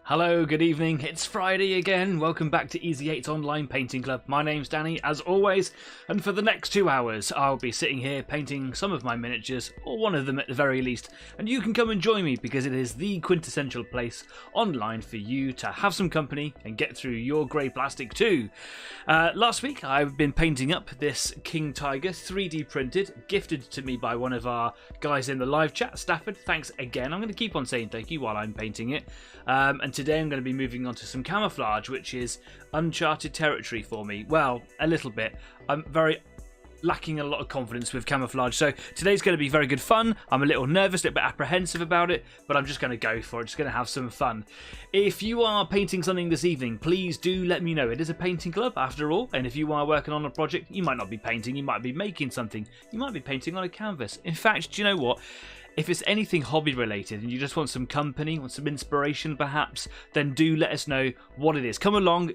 Hello, good evening, it's Friday again. Welcome back to Easy 8's Online Painting Club. My name's Danny, as always, and for the next 2 hours I'll be sitting here painting some of my miniatures, or one of them at the very least, and you can come and join me because it is the quintessential place online for you to have some company and get through your grey plastic too. Last week I've been painting up this King Tiger 3D printed, gifted to me by one of our guys in the live chat, Stafford. Thanks again. I'm going to keep on saying thank you while I'm painting it. And today I'm going to be moving on to some camouflage, which is uncharted territory for me. Well, a little bit. I'm very lacking a lot of confidence with camouflage, so today's going to be very good fun. I'm a little nervous, a little bit apprehensive about it, but I'm just going to go for it. Just going to have some fun. If you are painting something this evening, please do let me know. It is a painting club after all, and if you are working on a project, you might not be painting, you might be making something, you might be painting on a canvas. In fact, do you know what? If it's anything hobby related and you just want some company, want some inspiration perhaps, then do let us know what it is. Come along,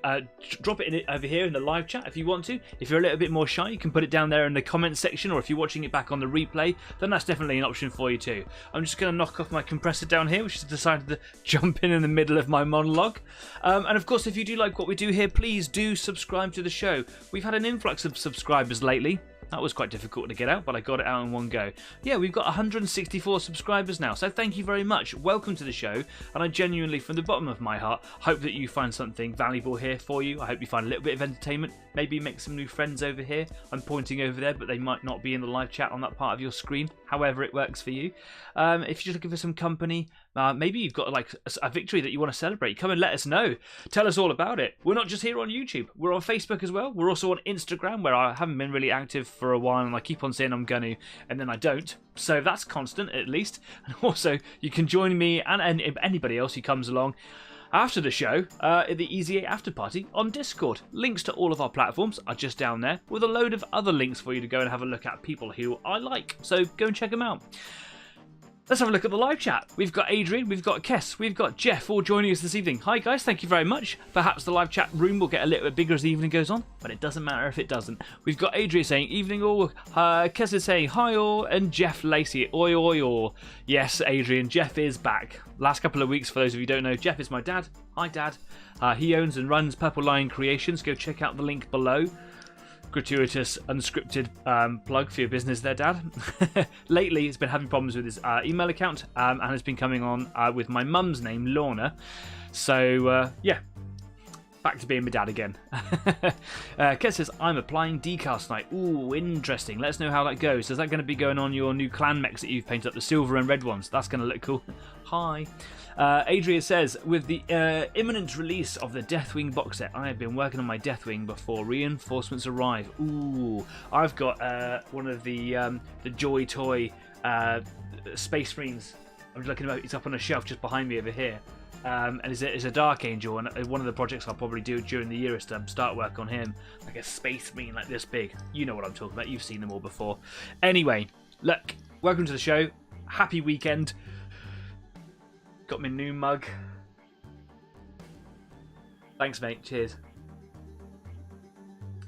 drop it over here in the live chat if you want to. If you're a little bit more shy, you can put it down there in the comments section, or if you're watching it back on the replay, then that's definitely an option for you too. I'm just going to knock off my compressor down here, which has decided to jump in the middle of my monologue. And of course, if you do like what we do here, please do subscribe to the show. We've had an influx of subscribers lately. That was quite difficult to get out, but I got it out in one go. Yeah, we've got 164 subscribers now, so thank you very much. Welcome to the show, and I genuinely, from the bottom of my heart, hope that you find something valuable here for you. I hope you find a little bit of entertainment, maybe make some new friends over here. I'm pointing over there, but they might not be in the live chat on that part of your screen, however it works for you. If you're just looking for some company, maybe you've got like a victory that you want to celebrate, come and let us know. Tell us all about it. We're not just here on YouTube, we're on Facebook as well. We're also on Instagram, where I haven't been really active for a while, and I keep on saying I'm going to, and then I don't. So that's constant, at least. And also, you can join me and anybody else who comes along after the show at the Easy 8 After Party on Discord. Links to all of our platforms are just down there, with a load of other links for you to go and have a look at people who I like. So go and check them out. Let's have a look at the live chat. We've got Adrian, we've got Kess, we've got Jeff all joining us this evening. Hi guys, thank you very much. Perhaps the live chat room will get a little bit bigger as the evening goes on, but it doesn't matter if it doesn't. We've got Adrian saying evening all, Kess is saying hi all, and Jeff Lacey, oi oi oi. Yes, Adrian, Jeff is back. Last couple of weeks, for those of you who don't know, Jeff is my dad. Hi dad. He owns and runs Purple Lion Creations. Go check out the link below. Gratuitous, unscripted plug for your business there, Dad. Lately, he's been having problems with his email account and has been coming on with my mum's name, Lorna. So, yeah, back to being my dad again. Kes says, I'm applying decals tonight. Ooh, interesting. Let us know how that goes. Is that going to be going on your new clan mechs that you've painted up, the silver and red ones? That's going to look cool. Hi. Adria says, with the imminent release of the Deathwing box set, I have been working on my Deathwing before reinforcements arrive. Ooh, I've got one of the Joy Toy Space Marines. I'm just looking at it. It's up on a shelf just behind me over here. And it's a Dark Angel, and one of the projects I'll probably do during the year is to start work on him, like a Space Marine like this big. You know what I'm talking about. You've seen them all before. Anyway, look, welcome to the show. Happy weekend. Got my new mug. Thanks, mate. Cheers.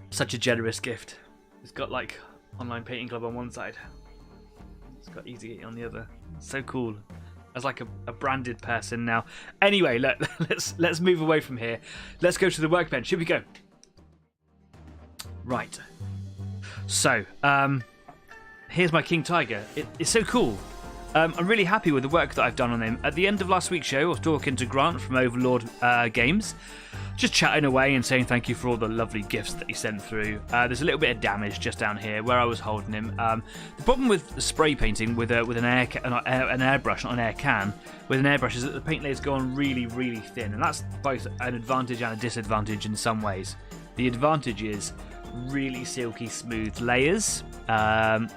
Such a generous gift. It's got like Online Painting Club on one side. It's got Easy 8 on the other. It's so cool. As like a branded person now. Anyway, let's move away from here. Let's go to the workbench. Here we go. Right. So, here's my King Tiger. It's so cool. I'm really happy with the work that I've done on him. At the end of last week's show, I was talking to Grant from Overlord Games, just chatting away and saying thank you for all the lovely gifts that he sent through. There's a little bit of damage just down here where I was holding him. The problem with spray painting with an airbrush, not an air can, with an airbrush is that the paint layers go on really, really thin, and that's both an advantage and a disadvantage in some ways. The advantage is really silky smooth layers, a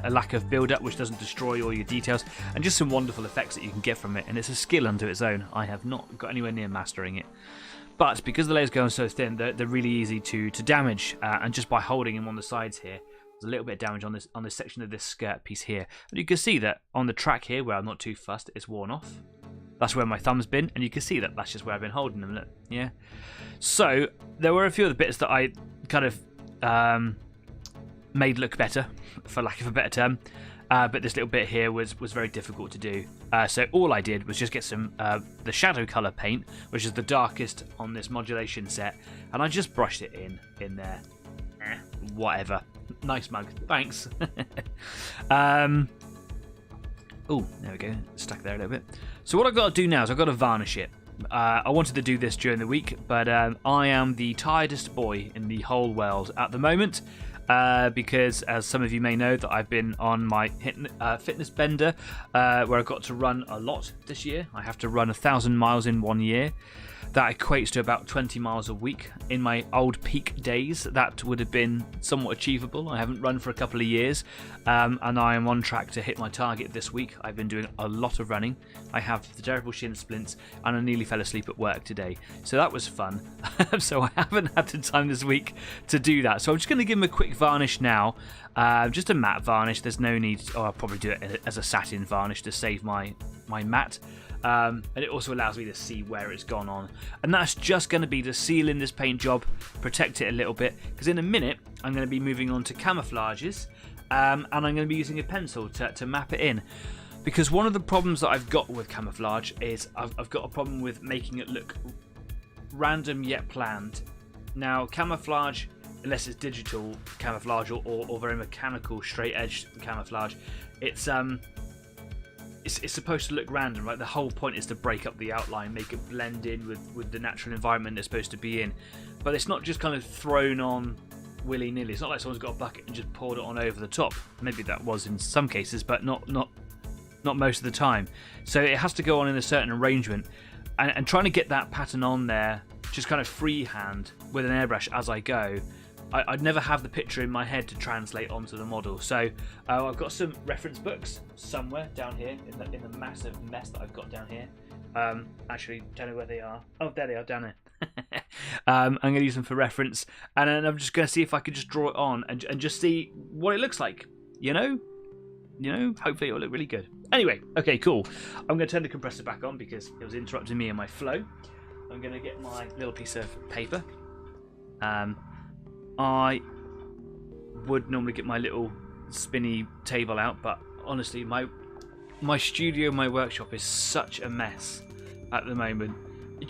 lack of build-up which doesn't destroy all your details, and just some wonderful effects that you can get from it, and it's a skill unto its own. I have not got anywhere near mastering it, but because the layers go on so thin, they're really easy to damage, and just by holding them on the sides here, there's a little bit of damage on this section of this skirt piece here, and you can see that on the track here where I'm not too fussed, it's worn off. That's where my thumb's been, and you can see that that's just where I've been holding them. Look, yeah. So there were a few of the bits that I kind of made look better, for lack of a better term. but this little bit here was very difficult to do. So all I did was just get some the shadow color paint, which is the darkest on this modulation set, and I just brushed it in there. Whatever. Nice mug. Thanks. Oh, there we go. Stuck there a little bit. So what I've got to do now is I've got to varnish it. I wanted to do this during the week, but I am the tiredest boy in the whole world at the moment. Because, as some of you may know, that I've been on my fitness bender, where I've got to run a lot this year. I have to run 1,000 miles in 1 year. That equates to about 20 miles a week. In my old peak days, that would have been somewhat achievable. I haven't run for a couple of years, and I am on track to hit my target this week. I've been doing a lot of running. I have the terrible shin splints, and I nearly fell asleep at work today. So that was fun. So I haven't had the time this week to do that. So I'm just going to give them a quick varnish now. Just a matte varnish. There's no need, or I'll probably do it as a satin varnish to save my matte. And it also allows me to see where it's gone on, and that's just going to be to seal in this paint job, protect it a little bit, because in a minute I'm going to be moving on to camouflages, and I'm going to be using a pencil to map it in, because one of the problems that I've got with camouflage is I've got a problem with making it look random yet planned. Now camouflage, unless it's digital camouflage or very mechanical straight edge camouflage, it's supposed to look random, right? The whole point is to break up the outline, make it blend in with the natural environment it's supposed to be in. But it's not just kind of thrown on willy-nilly. It's not like someone's got a bucket and just poured it on over the top. Maybe that was in some cases, but not most of the time. So it has to go on in a certain arrangement. And trying to get that pattern on there, just kind of freehand with an airbrush as I go, I'd never have the picture in my head to translate onto the model. So I've got some reference books somewhere down here in the massive mess that I've got down here. Actually, don't know where they are. Oh, there they are, down there. I'm going to use them for reference, and then I'm just going to see if I can just draw it on and just see what it looks like. You know, hopefully it'll look really good. Anyway, okay, cool. I'm going to turn the compressor back on because it was interrupting me in my flow. I'm going to get my little piece of paper. I would normally get my little spinny table out, but honestly, my studio, my workshop is such a mess at the moment.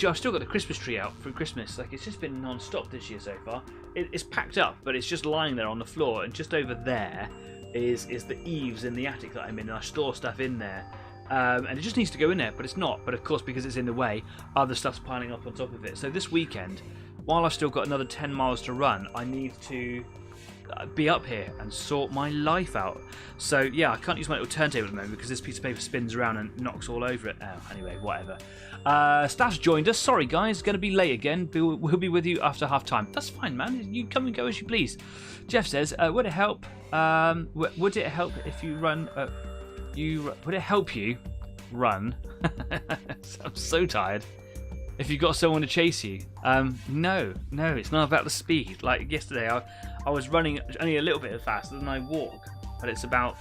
I've still got the Christmas tree out from Christmas. Like, it's just been non-stop this year so far. It's packed up, but it's just lying there on the floor, and just over there is the eaves in the attic that I'm in, and I store stuff in there. And it just needs to go in there, but it's not. But of course, because it's in the way, other stuff's piling up on top of it. So this weekend, while I've still got another 10 miles to run, I need to be up here and sort my life out. So yeah, I can't use my little turntable at the moment because this piece of paper spins around and knocks all over it. Oh, anyway, whatever. Staff's joined us. Sorry guys, going to be late again. We'll be with you after half time. That's fine, man. You come and go as you please. Jeff says, would it help? Would it help if you run? Would it help you run? I'm so tired. If you got someone to chase you, no, it's not about the speed. Like yesterday, I was running only a little bit faster than I walk, but it's about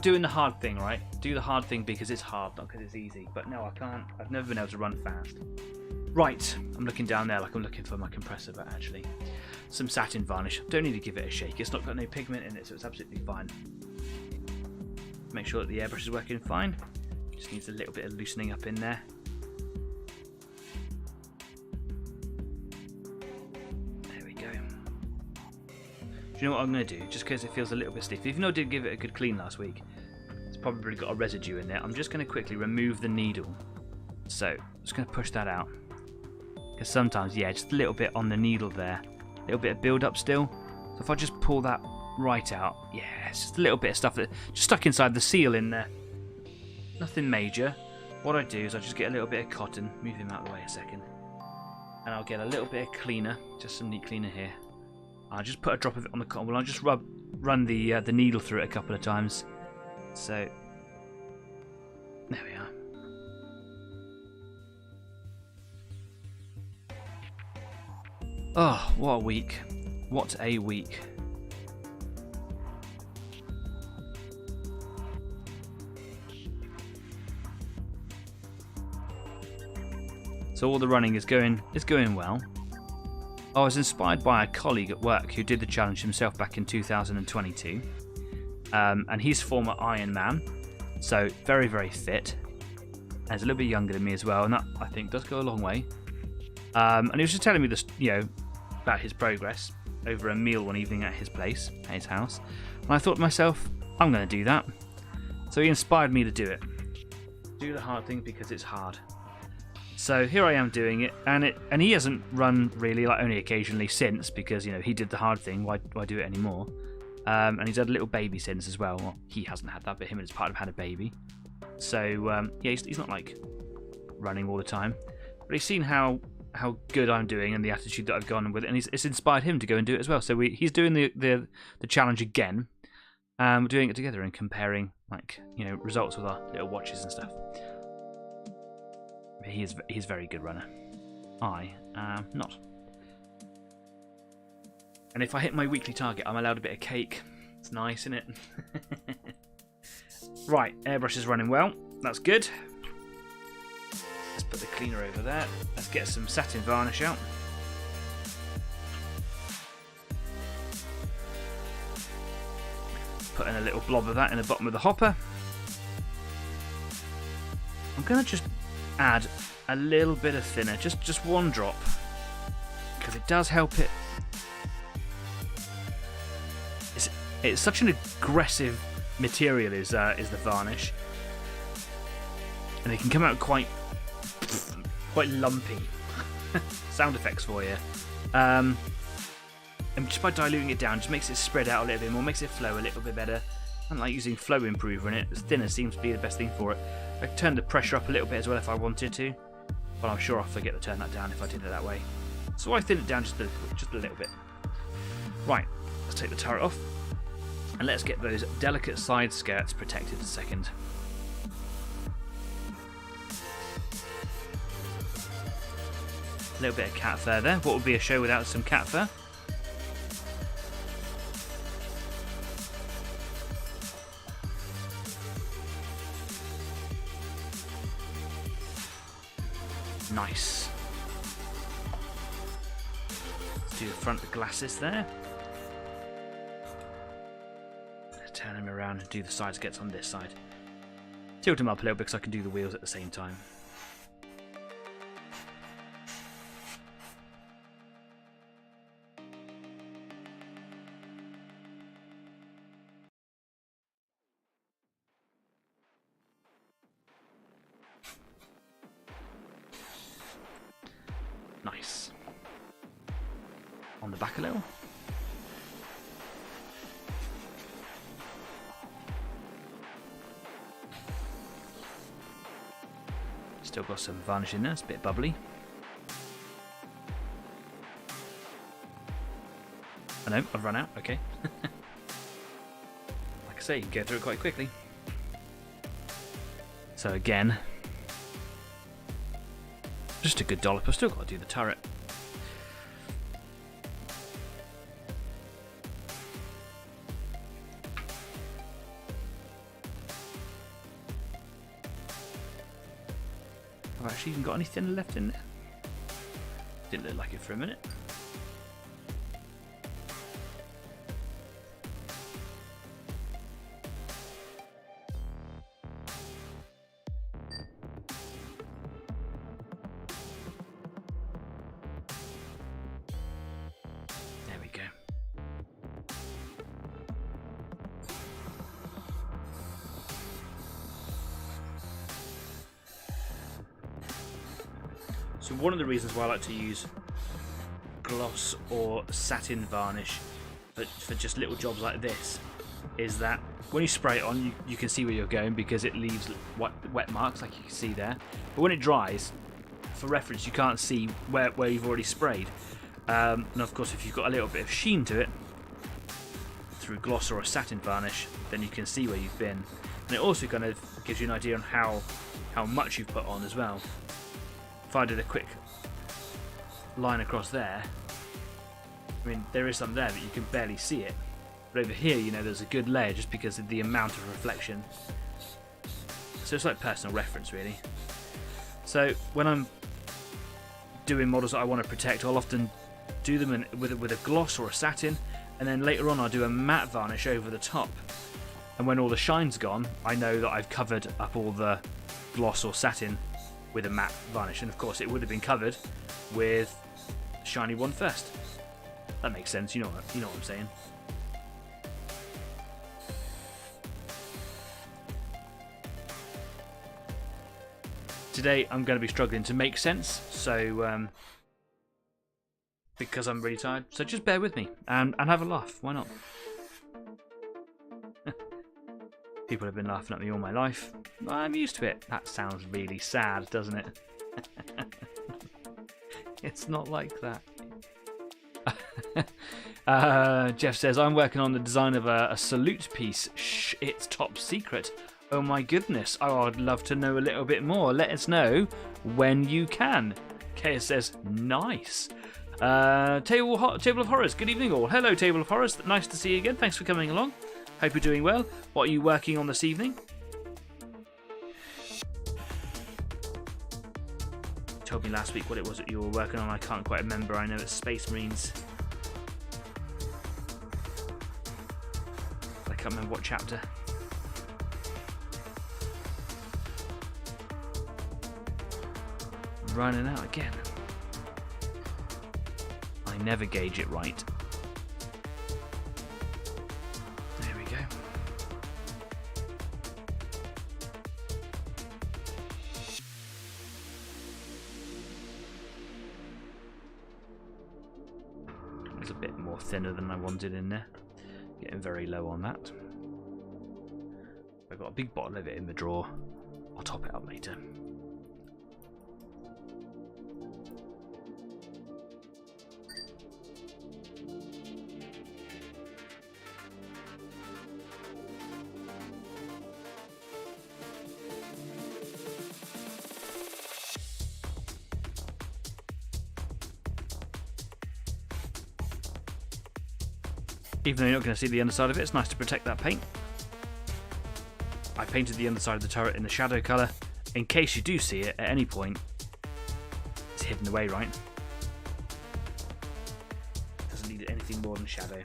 doing the hard thing, right? Do the hard thing because it's hard, not because it's easy. But no, I can't. I've never been able to run fast. Right, I'm looking down there like I'm looking for my compressor, but actually, some satin varnish. Don't need to give it a shake. It's not got no pigment in it, so it's absolutely fine. Make sure that the airbrush is working fine. Just needs a little bit of loosening up in there. There we go. Do you know what I'm going to do? Just because it feels a little bit stiff. Even though I did give it a good clean last week, it's probably got a residue in there. I'm just going to quickly remove the needle. So, I'm just going to push that out. Because sometimes, yeah, just a little bit on the needle there. A little bit of build up still. So if I just pull that right out, yeah, it's just a little bit of stuff that just stuck inside the seal in there. Nothing major. What I do is I just get a little bit of cotton, move him out of the way a second, and I'll get a little bit of cleaner, just some neat cleaner here. I'll just put a drop of it on the cotton. Well, I'll just run the needle through it a couple of times. So there we are. Oh, what a week! What a week! So all the running is going well. I was inspired by a colleague at work who did the challenge himself back in 2022. and he's former Iron Man, so very, very fit. And he's a little bit younger than me as well, and that, I think, does go a long way. And he was just telling me this, about his progress over a meal one evening at his place, at his house. And I thought to myself, I'm going to do that. So he inspired me to do it. Do the hard thing because it's hard. So here I am doing it, and he hasn't run really, like only occasionally since, because he did the hard thing. Why do it anymore? And he's had a little baby since as well. Well, he hasn't had that, but him and his partner have had a baby. So he's not like running all the time, but he's seen how good I'm doing and the attitude that I've gone with it, and it's inspired him to go and do it as well. So he's doing the challenge again. We're doing it together and comparing results with our little watches and stuff. He's a very good runner. I am not. And if I hit my weekly target, I'm allowed a bit of cake. It's nice, isn't it? Right, airbrush is running well. That's good. Let's put the cleaner over there. Let's get some satin varnish out. Put in a little blob of that in the bottom of the hopper. I'm going to just add a little bit of thinner, just one drop, because it does help it. It's such an aggressive material is the varnish, and it can come out quite lumpy. Sound effects for you. And just by diluting it down, just makes it spread out a little bit more, makes it flow a little bit better. I like using flow improver in it. Thinner seems to be the best thing for it. I could turn the pressure up a little bit as well if I wanted to, but I'm sure I'll forget to turn that down if I did it that way. So I thin it down just a little bit. Right, let's take the turret off, and let's get those delicate side skirts protected a second. A little bit of cat fur there. What would be a show without some cat fur? Nice. Let's do the front glasses there. Let's turn them around and do the side skirts on this side. Tilt them up a little bit because I can do the wheels at the same time. Nice. On the back a little. Still got some varnish in there, it's a bit bubbly. I know, I've run out, okay. Like I say, you can go through it quite quickly. So again, just a good dollop. I've still got to do the turret. Have I actually even got anything left in there? Didn't look like it for a minute. So one of the reasons why I like to use gloss or satin varnish for just little jobs like this is that when you spray it on, you can see where you're going because it leaves wet marks like you can see there. But when it dries, for reference, you can't see where you've already sprayed. And of course, if you've got a little bit of sheen to it through gloss or a satin varnish, then you can see where you've been. And it also kind of gives you an idea on how much you've put on as well. If I did a quick line across there, I mean, there is some there, but you can barely see it. But over here, there's a good layer just because of the amount of reflection. So it's like personal reference, really. So when I'm doing models that I want to protect, I'll often do them with a gloss or a satin, and then later on I'll do a matte varnish over the top. And when all the shine's gone, I know that I've covered up all the gloss or satin with a matte varnish. And of course, it would have been covered with shiny one first. That makes sense. You know what I'm saying. Today, I'm going to be struggling to make sense. So, because I'm really tired. So just bear with me and have a laugh. Why not? People have been laughing at me all my life. I'm used to it. That sounds really sad, doesn't it? It's not like that. Jeff says, I'm working on the design of a salute piece. Shh, it's top secret. Oh my goodness. Oh, I'd love to know a little bit more. Let us know when you can. Kaya says, nice. Table of Horrors. Good evening all. Hello, Table of Horrors. Nice to see you again. Thanks for coming along. Hope you're doing well. What are you working on this evening? You told me last week what it was that you were working on. I can't quite remember. I know it's Space Marines. I can't remember what chapter. Running out again. I never gauge it right. There we go. It's a bit more thinner than I wanted in there. Getting very low on that. I've got a big bottle of it in the drawer. I'll top it up later. Even though you're not going to see the underside of it, it's nice to protect that paint. I painted the underside of the turret in the shadow colour. In case you do see it at any point, it's hidden away, right? Doesn't need anything more than shadow.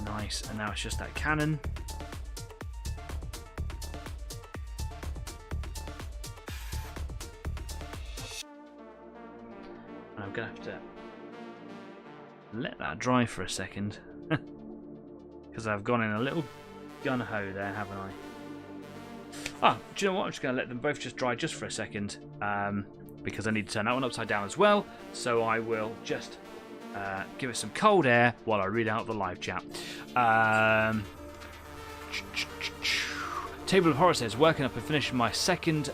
Nice, and now it's just that cannon. And I'm going to have to let that dry for a second. Because I've gone in a little gun-ho there, haven't I? Ah, do you know what? I'm just going to let them both just dry just for a second. Because I need to turn that one upside down as well. So I will just give it some cold air while I read out the live chat. Table of Horror says, working up and finishing my second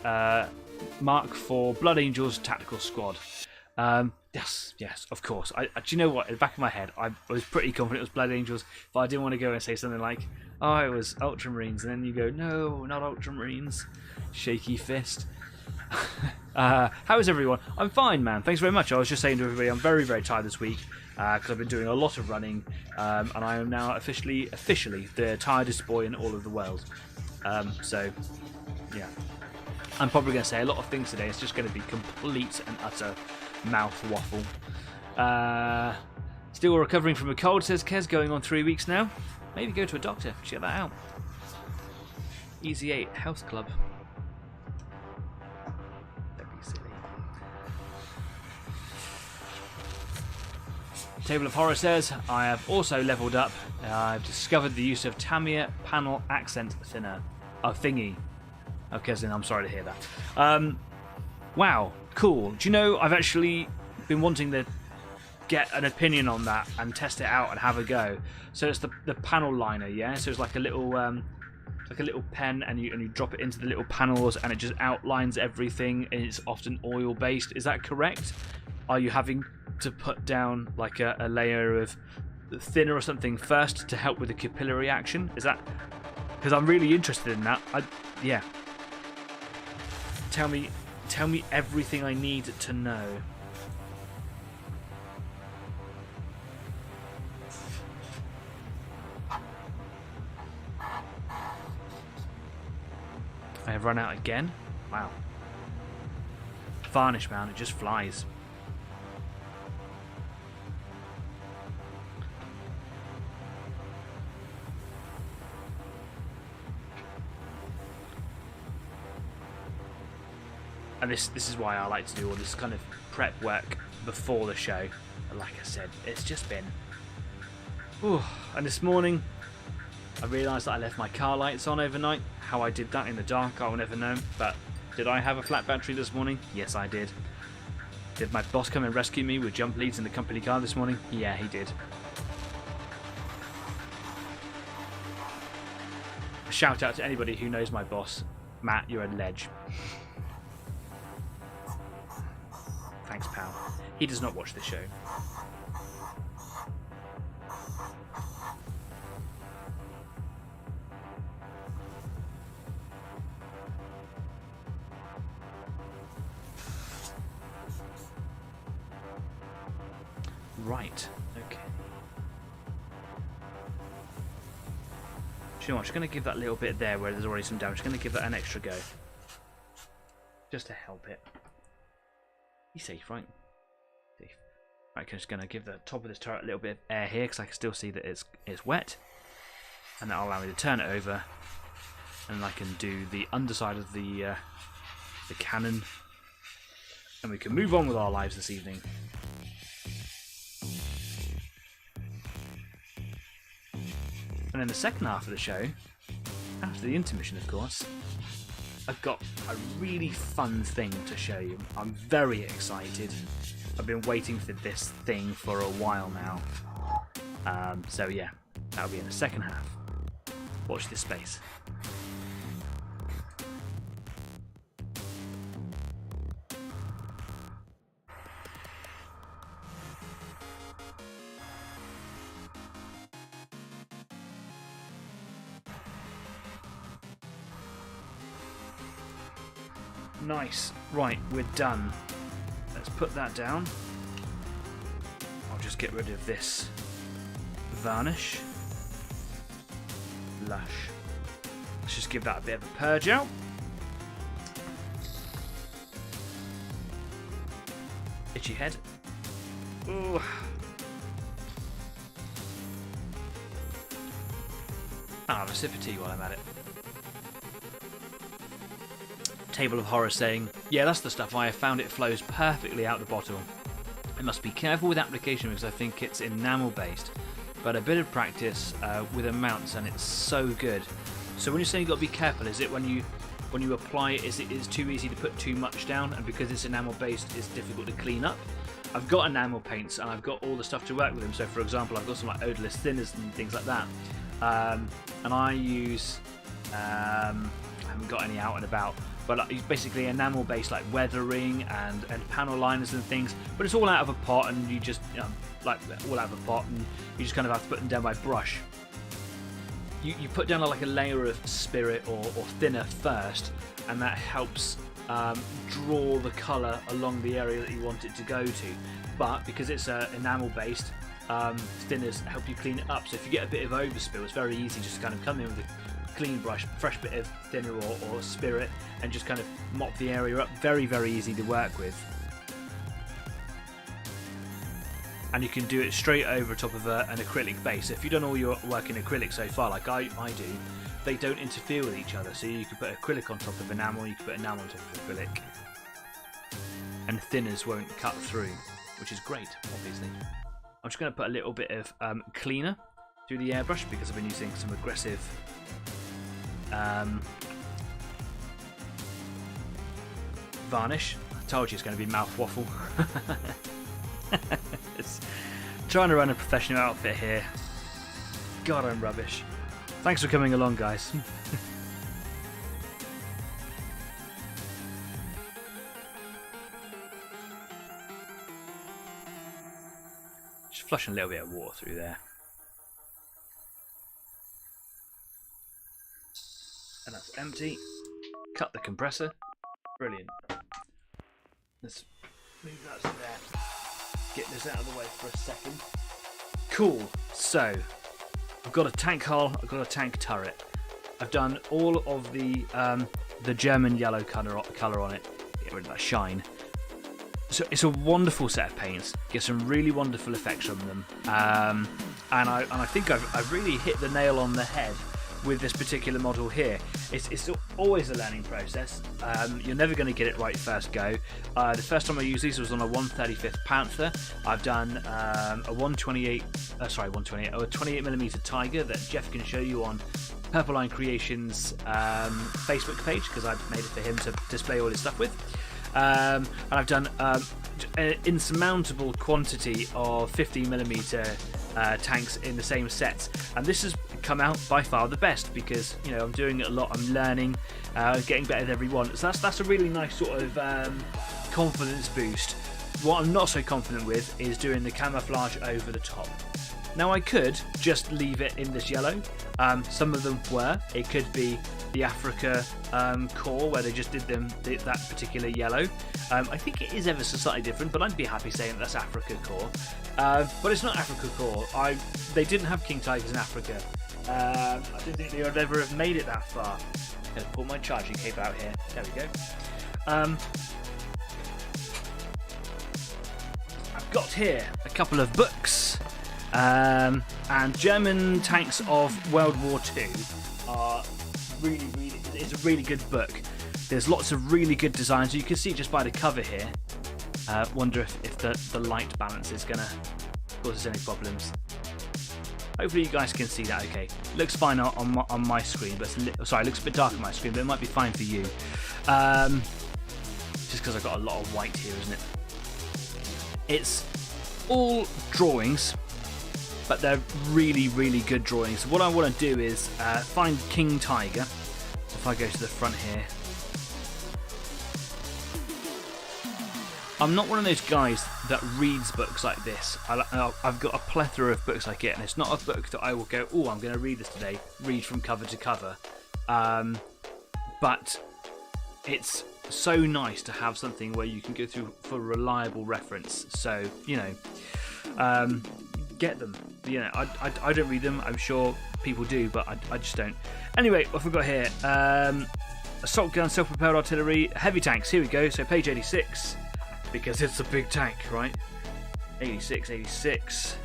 mark for Blood Angels Tactical Squad. Yes, of course. Do you know what? In the back of my head, I was pretty confident it was Blood Angels, but I didn't want to go and say something like, oh, it was Ultramarines, and then you go, no, not Ultramarines. Shaky fist. How is everyone? I'm fine, man. Thanks very much. I was just saying to everybody, I'm very, very tired this week because I've been doing a lot of running, and I am now officially the tiredest boy in all of the world. So, yeah. I'm probably going to say a lot of things today. It's just going to be complete and utter mouth waffle. Still recovering from a cold, says Kez, going on 3 weeks now. Maybe go to a doctor. Check that out. Easy 8 Health Club. Table of Horror says, I have also leveled up. I've discovered the use of Tamiya panel accent thinner. Thingy. Okay, then I'm sorry to hear that. Wow, cool. Do you know, I've actually been wanting to get an opinion on that and test it out and have a go. So it's the panel liner, yeah? So it's like a little pen, and you drop it into the little panels and it just outlines everything, and it's often oil based. Is that correct? Are you having to put down like a layer of thinner or something first to help with the capillary action? Is that, because I'm really interested in that. Yeah. Tell me everything I need to know. I have run out again. Wow. Varnish, man, it just flies. And this is why I like to do all this kind of prep work before the show. But like I said, it's just been... Ooh. And this morning, I realised that I left my car lights on overnight. How I did that in the dark, I will never know. But did I have a flat battery this morning? Yes, I did. Did my boss come and rescue me with jump leads in the company car this morning? Yeah, he did. A shout out to anybody who knows my boss. Matt, you're a ledge. Thanks, pal. He does not watch the show. Right, okay. You know what, I'm just going to give that little bit there where there's already some damage. I'm going to give that an extra go. Just to help it. Be safe, right? Safe. Right, I'm just going to give the top of this turret a little bit of air here because I can still see that it's wet. And that'll allow me to turn it over. And I can do the underside of the cannon. And we can move on with our lives this evening. And in the second half of the show, after the intermission of course, I've got a really fun thing to show you. I'm very excited. I've been waiting for this thing for a while now. So yeah, that'll be in the second half. Watch this space. Nice. Right, we're done. Let's put that down. I'll just get rid of this varnish. Lush. Let's just give that a bit of a purge out. Itchy head. Ooh. Ah, a sip of tea while I'm at it. Table of Horror saying, yeah, that's the stuff. I have found it flows perfectly out the bottle. I must be careful with application because I think it's enamel based, but a bit of practice with amounts and it's so good. So when you're saying you've got to be careful, is it when you apply it, is it too easy to put too much down, and because it's enamel based it's difficult to clean up? I've got enamel paints and I've got all the stuff to work with them. So for example, I've got some like odorless thinners and things like that, and I use I haven't got any out and about, but it's basically enamel based like weathering and panel liners and things, but it's all out of a pot, and you just like all out of a pot, and you just kind of have to put them down by brush. You put down like a layer of spirit or thinner first, and that helps draw the colour along the area that you want it to go to. But because it's enamel based, thinners help you clean it up. So if you get a bit of overspill, it's very easy just to kind of come in with a clean brush, fresh bit of thinner or spirit, and just kind of mop the area up. Very, very easy to work with. And you can do it straight over top of an acrylic base. If you've done all your work in acrylic so far, like I do, they don't interfere with each other. So you can put acrylic on top of enamel, you can put enamel on top of acrylic, and thinners won't cut through, which is great, obviously. I'm just going to put a little bit of cleaner through the airbrush because I've been using some aggressive varnish. I told you it's going to be mouth waffle. It's trying to run a professional outfit here. God, I'm rubbish. Thanks for coming along, guys. Just flushing a little bit of water through there. And that's empty. Cut the compressor. Brilliant. Let's move that to there. Get this out of the way for a second. Cool. So, I've got a tank hull, I've got a tank turret. I've done all of the German yellow colour on it. Get rid of that shine. So it's a wonderful set of paints. Get some really wonderful effects on them. And I think I've really hit the nail on the head with this particular model here. It's always a learning process. You're never going to get it right first go. The first time I used these was on a 1/35 Panther. I've done a 28mm Tiger that Jeff can show you on Purple Line Creations Facebook page, because I made it for him to display all his stuff with. And I've done an insurmountable quantity of 15mm tanks in the same sets, and this has come out by far the best because, you know, I'm doing it a lot, I'm learning, getting better at every one. So that's a really nice sort of confidence boost. What I'm not so confident with is doing the camouflage over the top. Now I could just leave it in this yellow. Some of them were. It could be the Africa core where they just did that particular yellow. I think it is ever so slightly different, but I'd be happy saying that's Africa core. But it's not Africa core. They didn't have king tigers in Africa. I don't think they would ever have made it that far. I'm going to pull my charging cable out here. There we go. I've got here a couple of books. And German Tanks of World War II are it's a really good book. There's lots of really good designs. You can see just by the cover here. Wonder if the light balance is going to cause us any problems. Hopefully you guys can see that okay. Looks fine on my screen, but sorry, it looks a bit dark on my screen, but it might be fine for you. Just because I've got a lot of white here, isn't it? It's all drawings, but they're really, really good drawings. What I want to do is find King Tiger. If I go to the front here. I'm not one of those guys that reads books like this. I've got a plethora of books like it, and it's not a book that I will go, oh, I'm going to read this today, read from cover to cover. But it's so nice to have something where you can go through for reliable reference. So, you know, get them. You know, I don't read them. I'm sure people do, but I just don't. Anyway, what have we got here? Assault gun, self-propelled artillery, heavy tanks. Here we go. So page 86, because it's a big tank, right? 86. There's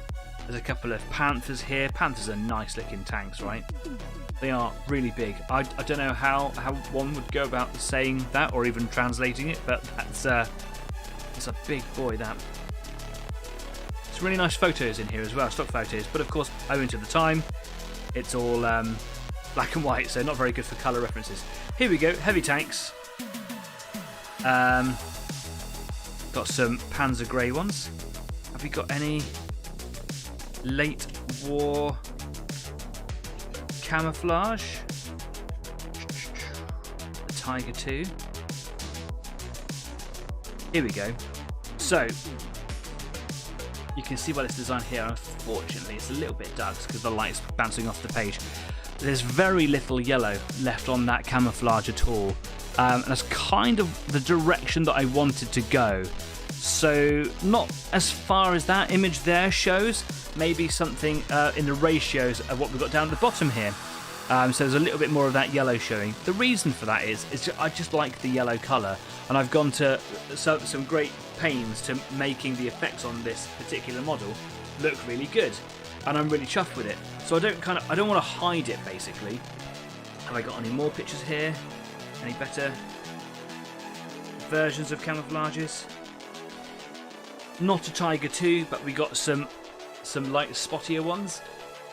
a couple of Panthers here. Panthers are nice looking tanks, right? They are really big. I don't know how one would go about saying that or even translating it, but it's a big boy, that. Some really nice photos in here as well, stock photos, but of course, owing to the time, it's all black and white, so not very good for colour references. Here we go, heavy tanks. Got some Panzer Grey ones. Have we got any late war camouflage? The Tiger 2. Here we go. So, you can see by this design here, unfortunately it's a little bit dark because the light's bouncing off the page. There's very little yellow left on that camouflage at all. And that's kind of the direction that I wanted to go. So not as far as that image there shows, maybe something in the ratios of what we've got down at the bottom here. So there's a little bit more of that yellow showing. The reason for that is I just like the yellow colour, and I've gone to some great pains to making the effects on this particular model look really good, and I'm really chuffed with it. So I don't want to hide it basically. Have I got any more pictures here? Any better versions of camouflages? Not a Tiger 2, but we got some light spottier ones.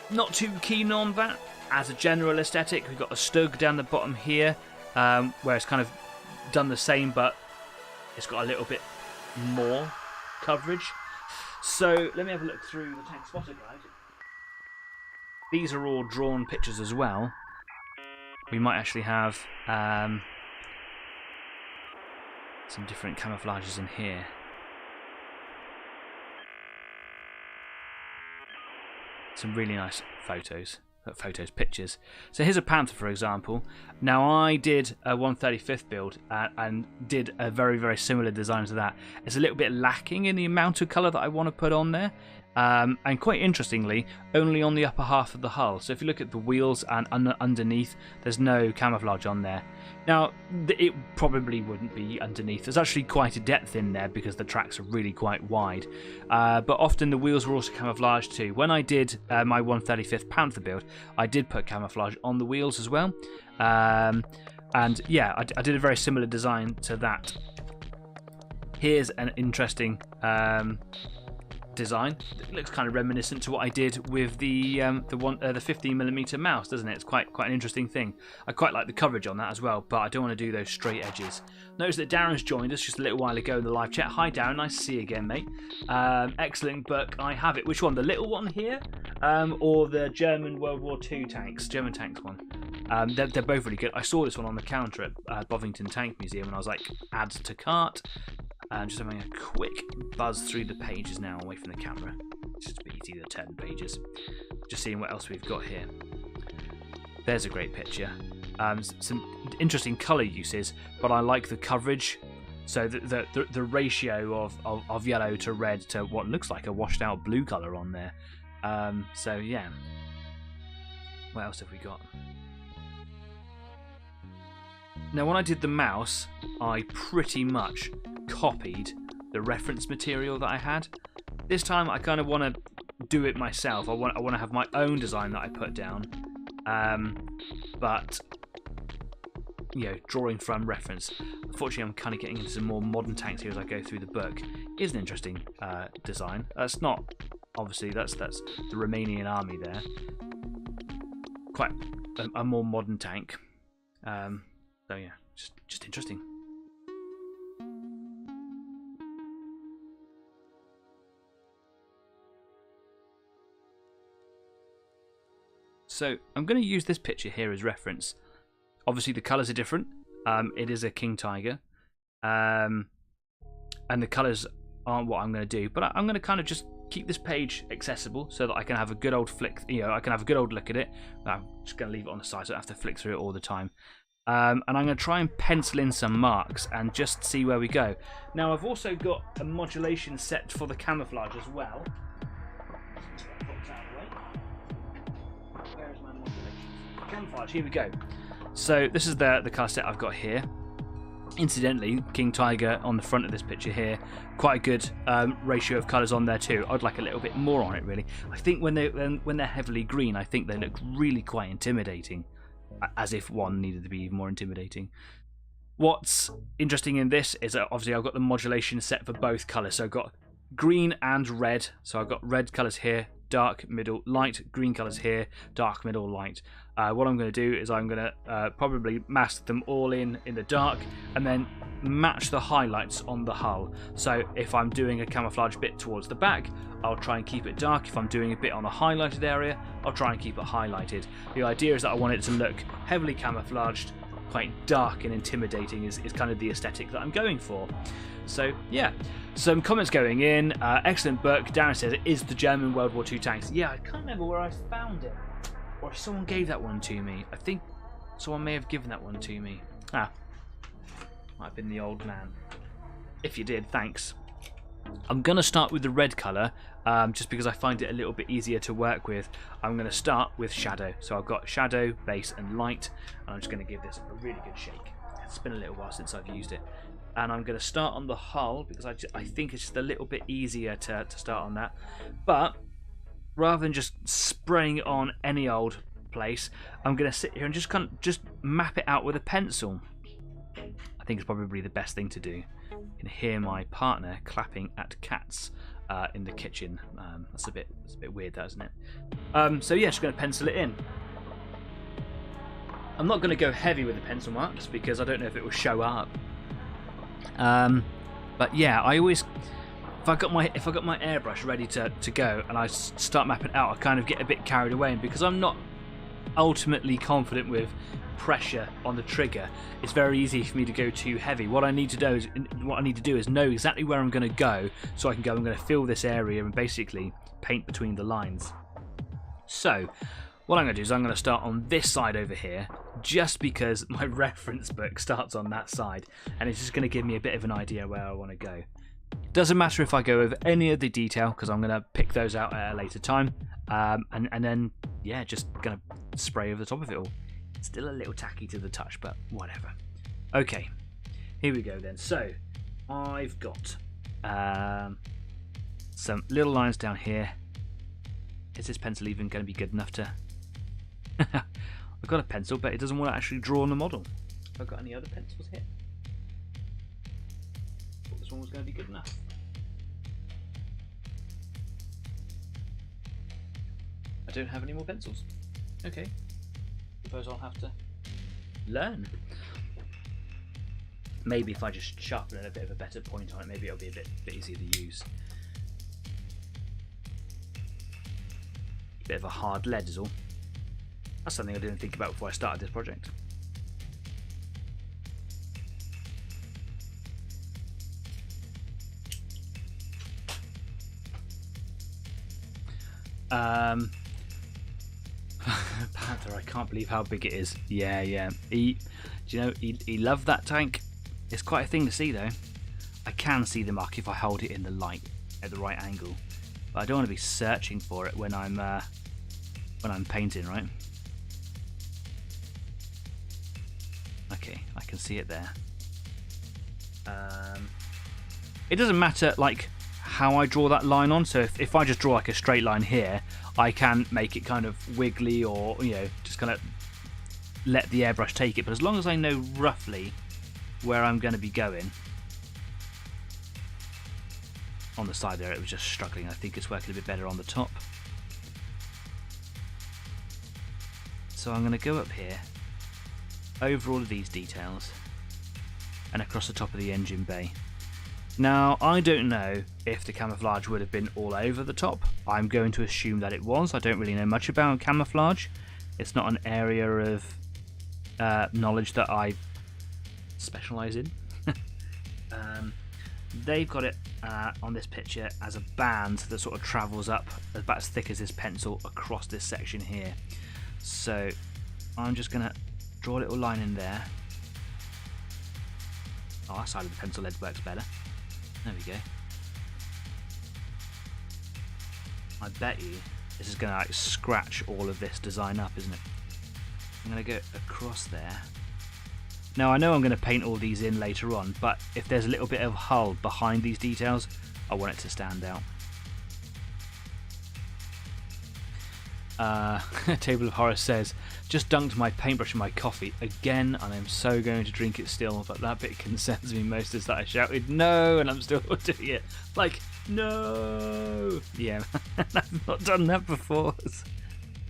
Not too keen on that. As a general aesthetic, we've got a Stug down the bottom here, where it's kind of done the same, but it's got a little bit more coverage. So let me have a look through the Tank Spotter Guide. These are all drawn pictures as well. We might actually have some different camouflages in here. Some really nice pictures. So here's a Panther, for example. Now I did a 1/35th build and did a very, very similar design to that. It's a little bit lacking in the amount of colour that I want to put on there. And quite interestingly, only on the upper half of the hull. So if you look at the wheels and underneath, there's no camouflage on there. Now, it probably wouldn't be underneath. There's actually quite a depth in there because the tracks are really quite wide. But often the wheels were also camouflaged too. When I did my 135th Panther build, I did put camouflage on the wheels as well. And yeah, I did a very similar design to that. Here's an interesting design. It looks kind of reminiscent to what I did with the 15mm mouse, doesn't it? It's quite an interesting thing. I quite like the coverage on that as well, but I don't want to do those straight edges. Notice that Darren's joined us just a little while ago in the live chat. Hi Darren, nice to see you again, mate. Excellent book. I have it. Which one? The little one here, or the German World War II tanks? German tanks one. They're both really good. I saw this one on the counter at Bovington Tank Museum, and I was like, add to cart. Just having a quick buzz through the pages now, away from the camera. It's just a bit easy to turn pages. Just seeing what else we've got here. There's a great picture. Some interesting colour uses, but I like the coverage. So the ratio of yellow to red to what looks like a washed out blue colour on there. So yeah. What else have we got? Now when I did the mouse, I pretty much copied the reference material that I had. This time I kind of want to do it myself. I want to have my own design that I put down, but you know, drawing from reference. Unfortunately, I'm kind of getting into some more modern tanks here as I go through the book. It is an interesting design. That's not obviously that's the Romanian army there. Quite a more modern tank. So yeah, just interesting. So I'm going to use this picture here as reference. Obviously the colours are different. It is a King Tiger. And the colours aren't what I'm going to do. But I'm going to kind of just keep this page accessible so that I can have a good old flick. You know, I can have a good old look at it. I'm just going to leave it on the side so I don't have to flick through it all the time. And I'm going to try and pencil in some marks and just see where we go. Now I've also got a modulation set for the camouflage as well. Camouflage, here we go. So this is the colour set I've got here. Incidentally, King Tiger on the front of this picture here, quite a good ratio of colours on there too. I'd like a little bit more on it really. I think when they're heavily green, I think they look really quite intimidating, as if one needed to be even more intimidating. What's interesting in this is that obviously I've got the modulation set for both colours. So I've got green and red. So I've got red colours here, dark, middle, light, green colours here, dark, middle, light. What I'm going to do is I'm going to probably mask them all in the dark and then match the highlights on the hull. So if I'm doing a camouflage bit towards the back, I'll try and keep it dark. If I'm doing a bit on the highlighted area, I'll try and keep it highlighted. The idea is that I want it to look heavily camouflaged, quite dark and intimidating is kind of the aesthetic that I'm going for. So yeah, some comments going in. Excellent book. Darren says it is the German World War II tanks. Yeah, I can't remember where I found it. Or if someone gave that one to me. I think someone may have given that one to me. Might have been the old man. If you did, thanks. I'm going to start with the red colour, just because I find it a little bit easier to work with. I'm going to start with shadow. So I've got shadow, base and light. And I'm just going to give this a really good shake. It's been a little while since I've used it. And I'm going to start on the hull, because I think it's just a little bit easier to start on that. But rather than just spraying it on any old place, I'm going to sit here and just map it out with a pencil. I think it's probably the best thing to do. You can hear my partner clapping at cats in the kitchen. That's a bit weird, that, isn't it? So yeah, just going to pencil it in. I'm not going to go heavy with the pencil marks because I don't know if it will show up. But yeah, I always, if I got my airbrush ready to go and I start mapping out, I kind of get a bit carried away, and because I'm not ultimately confident with pressure on the trigger, it's very easy for me to go too heavy. What I need to do is know exactly where I'm going to go, so I can go, I'm going to fill this area and basically paint between the lines. So what I'm going to do is I'm going to start on this side over here, just because my reference book starts on that side, and it's just going to give me a bit of an idea where I want to go. Doesn't matter if I go over any of the detail, because I'm going to pick those out at a later time. And then, yeah, just going to spray over the top of it all. Still a little tacky to the touch, but whatever. Okay, here we go then. So, I've got some little lines down here. Is this pencil even going to be good enough to... I've got a pencil, but it doesn't want to actually draw on the model. Have I got any other pencils here? Thought this one was going to be good enough. I don't have any more pencils. Okay. Suppose I'll have to learn. Maybe if I just sharpen it a bit of a better point on it, maybe it'll be a bit easier to use. Bit of a hard lead is all. That's something I didn't think about before I started this project. Panther, I can't believe how big it is. Yeah. Do you know, he loved that tank. It's quite a thing to see though. I can see the mark if I hold it in the light at the right angle, but I don't want to be searching for it when I'm painting, right? Okay, I can see it there. It doesn't matter like how I draw that line on, so if I just draw like a straight line here, I can make it kind of wiggly, or just kind of let the airbrush take it, but as long as I know roughly where I'm going to be going. On the side there it was just struggling. I think it's working a bit better on the top. So I'm going to go up here, over all of these details, and across the top of the engine bay. Now, I don't know if the camouflage would have been all over the top. I'm going to assume that it was. I don't really know much about camouflage. It's not an area of knowledge that I specialise in. They've got it on this picture as a band that sort of travels up about as thick as this pencil across this section here. So I'm just going to draw a little line in there. Oh, that side of the pencil lead works better. There we go. I bet you this is going to like scratch all of this design up, isn't it? I'm going to go across there. Now I know I'm going to paint all these in later on, but if there's a little bit of hull behind these details, I want it to stand out. Table of Horror says, just dunked my paintbrush in my coffee again, and I'm so going to drink it still, but that bit concerns me most is that I shouted no and I'm still doing it. Like, no! Yeah, I've not done that before.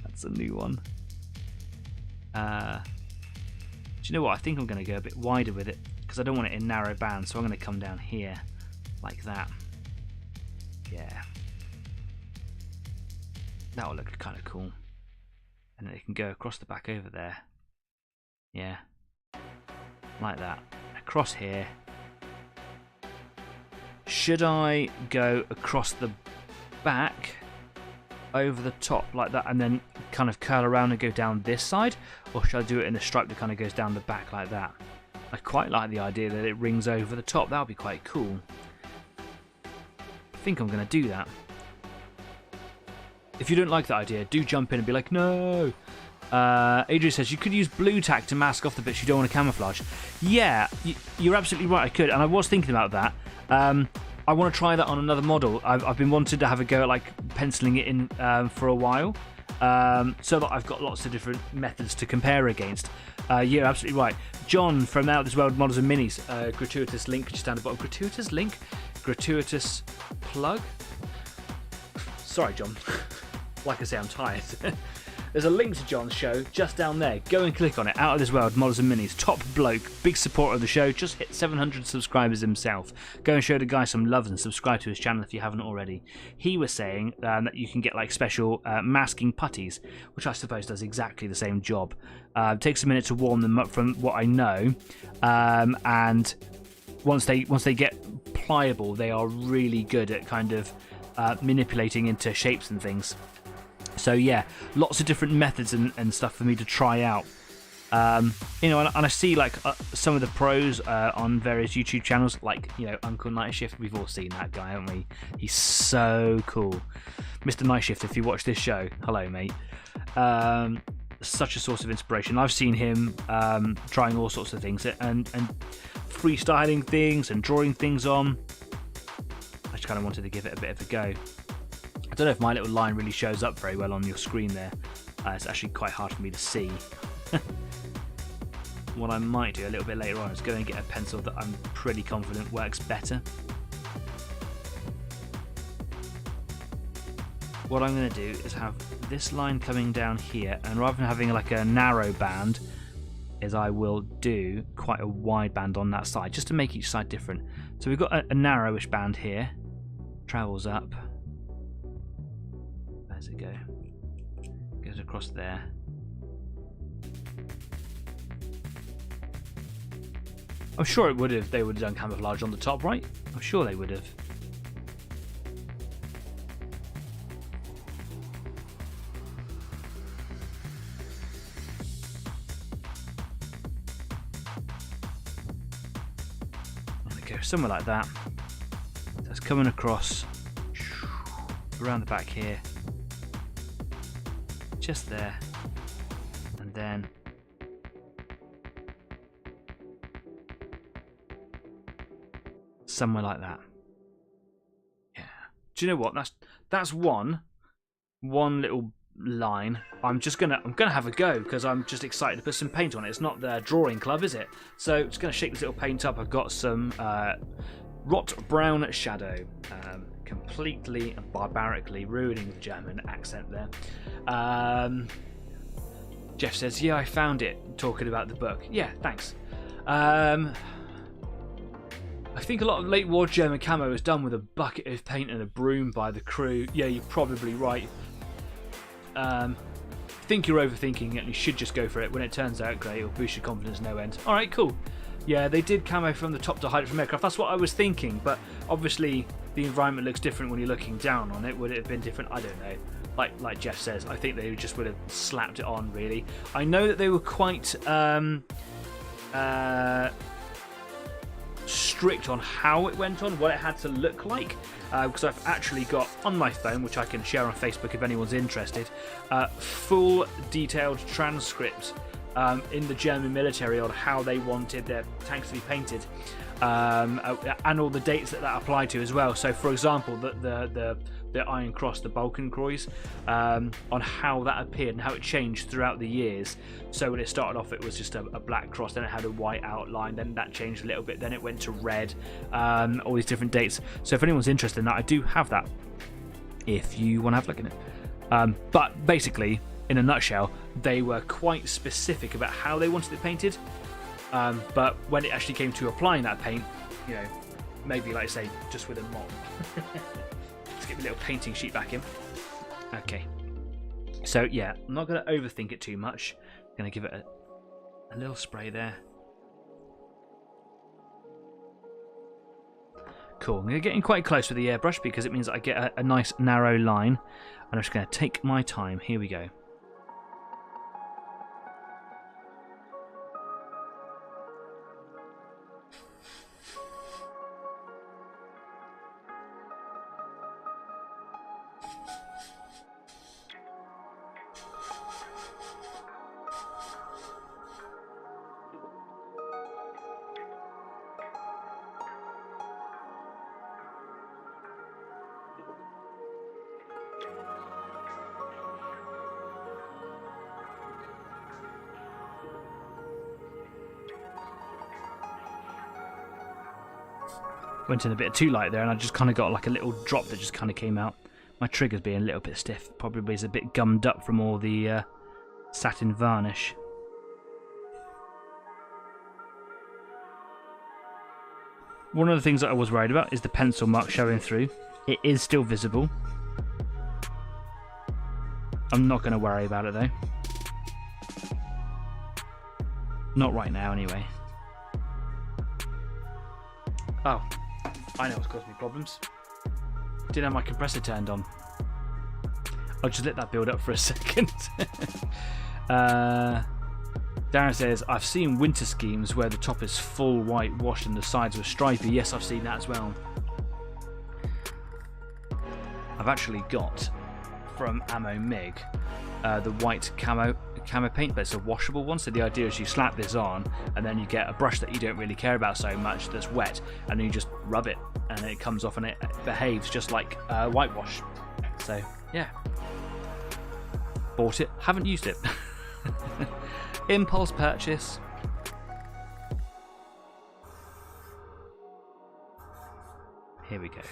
That's a new one. Do you know what? I think I'm going to go a bit wider with it because I don't want it in narrow bands, so I'm going to come down here like that. Yeah. That'll look kind of cool. And then it can go across the back over there. Yeah. Like that. Across here. Should I go across the back over the top like that and then kind of curl around and go down this side, or should I do it in a stripe that kind of goes down the back like that? I quite like the idea that it rings over the top. That would be quite cool. I think I'm going to do that. If you don't like that idea, do jump in and be like, no. Adrian says you could use blue tack to mask off the bits you don't want to camouflage. Yeah, you're absolutely right, I could, and I was thinking about that. I want to try that on another model. I've been wanting to have a go at like penciling it in for a while, so that I've got lots of different methods to compare against. You're absolutely right. John from Out of This World Models and Minis, gratuitous link just down the bottom. Gratuitous link? Gratuitous plug? Sorry, John. Like I say, I'm tired. There's a link to John's show just down there. Go and click on it. Out of This World, Models and Minis. Top bloke. Big supporter of the show. Just hit 700 subscribers himself. Go and show the guy some love and subscribe to his channel if you haven't already. He was saying that you can get like special masking putties, which I suppose does exactly the same job. It takes a minute to warm them up from what I know. And once they get pliable, they are really good at kind of manipulating into shapes and things. So yeah, lots of different methods and stuff for me to try out. You know, and I see like some of the pros on various YouTube channels, like, you know, Uncle Night Shift. We've all seen that guy, haven't we? He's so cool. Mr. Night Shift, if you watch this show, hello, mate. Such a source of inspiration. I've seen him trying all sorts of things and freestyling things and drawing things on. I just kind of wanted to give it a bit of a go. I don't know if my little line really shows up very well on your screen there. It's actually quite hard for me to see. What I might do a little bit later on is go and get a pencil that I'm pretty confident works better. What I'm going to do is have this line coming down here, and rather than having like a narrow band, is I will do quite a wide band on that side, just to make each side different. So we've got a narrowish band here, travels up, where's it go? Goes across there. I'm sure they would have done camouflage on the top, right? I'm sure they would have. There we go, somewhere like that. So it's coming across around the back here, just there, and then somewhere like that. Yeah. Do you know what? That's one little line. I'm gonna have a go because I'm just excited to put some paint on it. It's not the drawing club, is it? So just gonna shake this little paint up. I've got some rot brown shadow, completely and barbarically ruining the German accent there. Jeff says, "Yeah, I found it." Talking about the book. Yeah, thanks. I think a lot of late war German camo was done with a bucket of paint and a broom by the crew. Yeah, you're probably right. I think you're overthinking it and you should just go for it. When it turns out great, it'll boost your confidence no end. Alright, cool. Yeah, they did camo from the top to hide it from aircraft. That's what I was thinking, but obviously the environment looks different when you're looking down on it. Would it have been different? I don't know. Like Jeff says, I think they just would have slapped it on, really. I know that they were quite strict on how it went on, what it had to look like, because I've actually got on my phone, which I can share on Facebook if anyone's interested, full detailed transcript in the German military on how they wanted their tanks to be painted, and all the dates that applied to as well. So for example, the Iron Cross, the Balkenkreuz, on how that appeared and how it changed throughout the years. So when it started off, it was just a black cross, then it had a white outline, then that changed a little bit, then it went to red, all these different dates. So if anyone's interested in that, I do have that if you want to have a look at it. But basically, in a nutshell, they were quite specific about how they wanted it painted, but when it actually came to applying that paint, you know, maybe like I say, just with a mop. Let's get the little painting sheet back in. Okay. So yeah, I'm not going to overthink it too much. I'm going to give it a little spray there. Cool. I'm getting quite close with the airbrush because it means that I get a nice narrow line. And I'm just going to take my time. Here we go. Went in a bit too light there, and I just kind of got like a little drop that just kind of came out. My trigger's being a little bit stiff. Probably is a bit gummed up from all the satin varnish. One of the things that I was worried about is the pencil mark showing through. It is still visible. I'm not going to worry about it though. Not right now anyway. Oh. I know what's caused me problems. Didn't have my compressor turned on. I'll just let that build up for a second. Darren says, I've seen winter schemes where the top is full white washed and the sides were stripy. Yes, I've seen that as well. I've actually got from Ammo MIG the white camo paint, but it's a washable one. So the idea is you slap this on and then you get a brush that you don't really care about so much that's wet, and then you just rub it and it comes off and it behaves just like whitewash. So yeah, bought it, haven't used it. Impulse purchase. Here we go.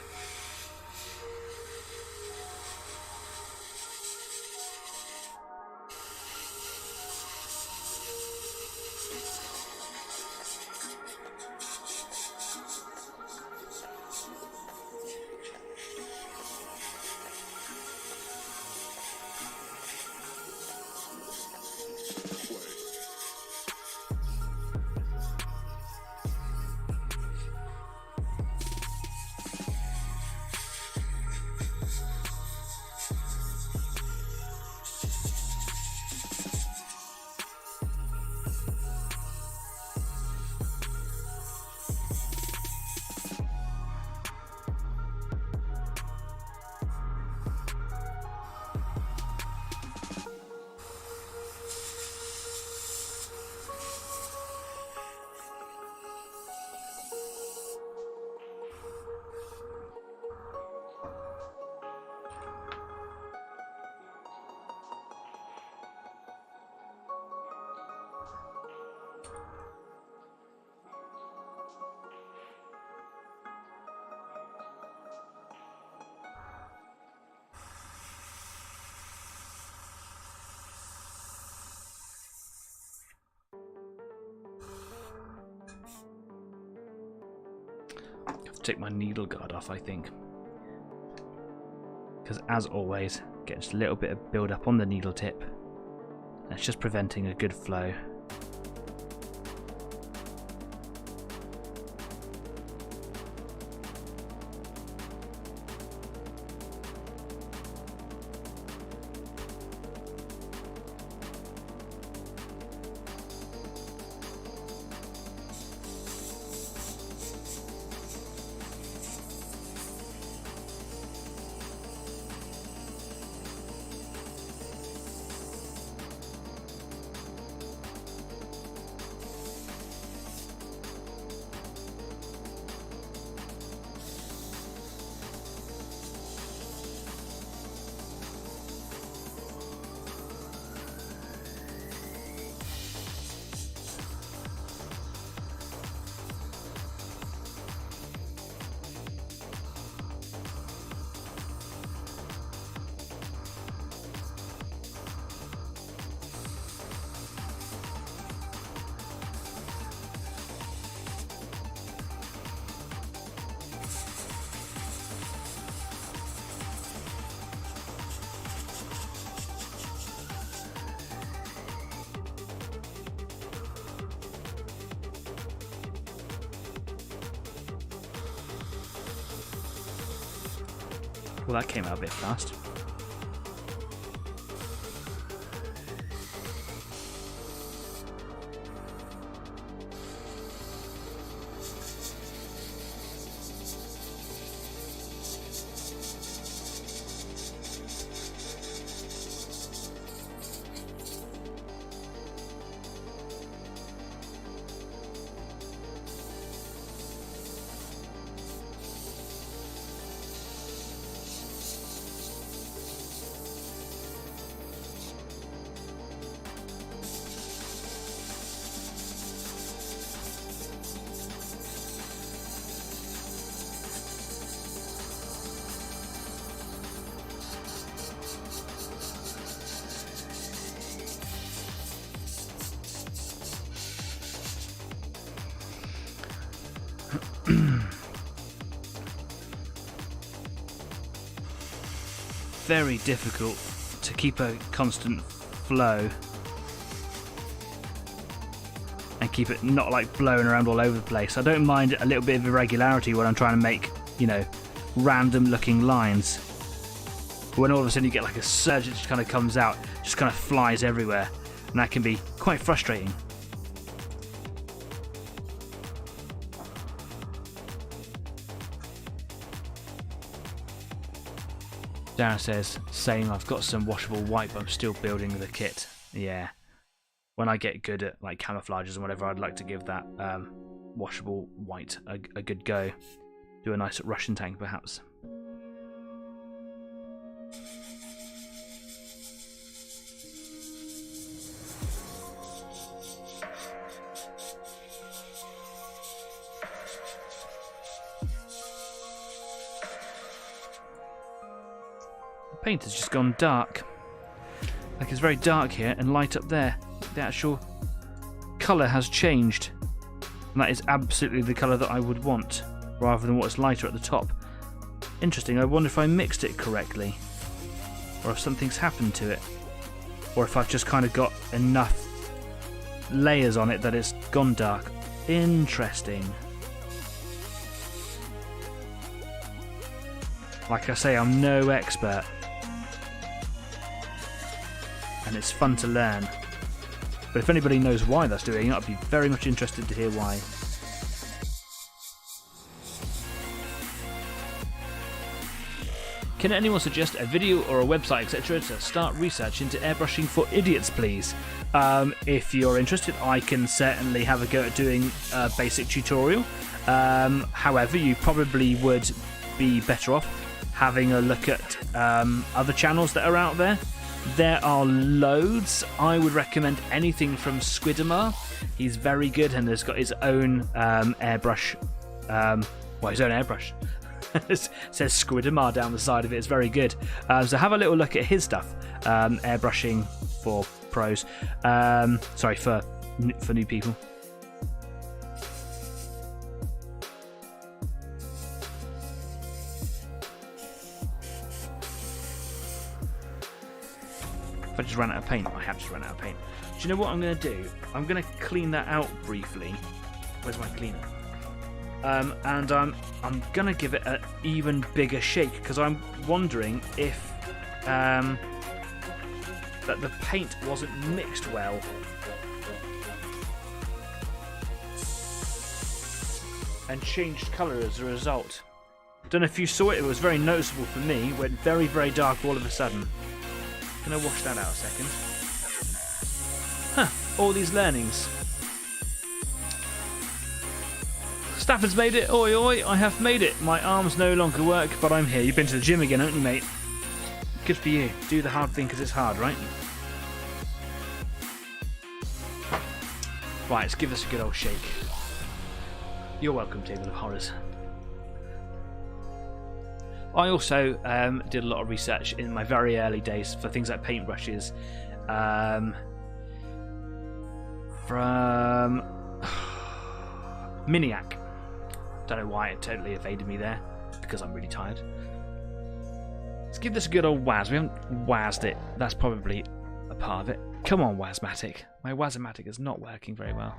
Take my needle guard off, I think, because as always get just a little bit of build up on the needle tip. That's just preventing a good flow. Well, that came out a bit fast. Very difficult to keep a constant flow and keep it not like blowing around all over the place. I don't mind a little bit of irregularity when I'm trying to make, you know, random looking lines. When all of a sudden you get like a surge that just kind of comes out, just kind of flies everywhere, and that can be quite frustrating. Darren says, same, I've got some washable white, but I'm still building the kit. Yeah. When I get good at like camouflages and whatever, I'd like to give that washable white a good go. Do a nice Russian tank, perhaps. Paint has just gone dark. Like it's very dark here and light up there. The actual colour has changed. And that is absolutely the colour that I would want, rather than what's lighter at the top. Interesting, I wonder if I mixed it correctly. Or if something's happened to it. Or if I've just kind of got enough layers on it that it's gone dark. Interesting. Like I say, I'm no expert. And it's fun to learn. But if anybody knows why that's doing it, I'd be very much interested to hear why. Can anyone suggest a video or a website, etc., to start research into airbrushing for idiots, please? If you're interested, I can certainly have a go at doing a basic tutorial. However, you probably would be better off having a look at other channels that are out there. There are loads. I would recommend anything from Squidamar. He's very good and has got his own airbrush. His own airbrush. It says Squidamar down the side of it. It's very good. So have a little look at his stuff. Airbrushing for pros. Sorry, for new people. I just ran out of paint. I have just run out of paint. Do you know what I'm going to do? I'm going to clean that out briefly. Where's my cleaner? And I'm going to give it an even bigger shake because I'm wondering if that the paint wasn't mixed well. And changed colour as a result. Don't know if you saw it. It was very noticeable for me. It went very, very dark all of a sudden. Gonna wash that out a second. Huh, all these learnings. Stafford's made it. Oi, oi, I have made it. My arms no longer work, but I'm here. You've been to the gym again, haven't you, mate? Good for you. Do the hard thing because it's hard, right? Right, let's give this a good old shake. You're welcome, Table of Horrors. I also did a lot of research in my very early days for things like paintbrushes from Miniac. Don't know why it totally evaded me there, because I'm really tired. Let's give this a good old waz. We haven't wazzed it. That's probably a part of it. Come on, Wazmatic. My Wazmatic is not working very well.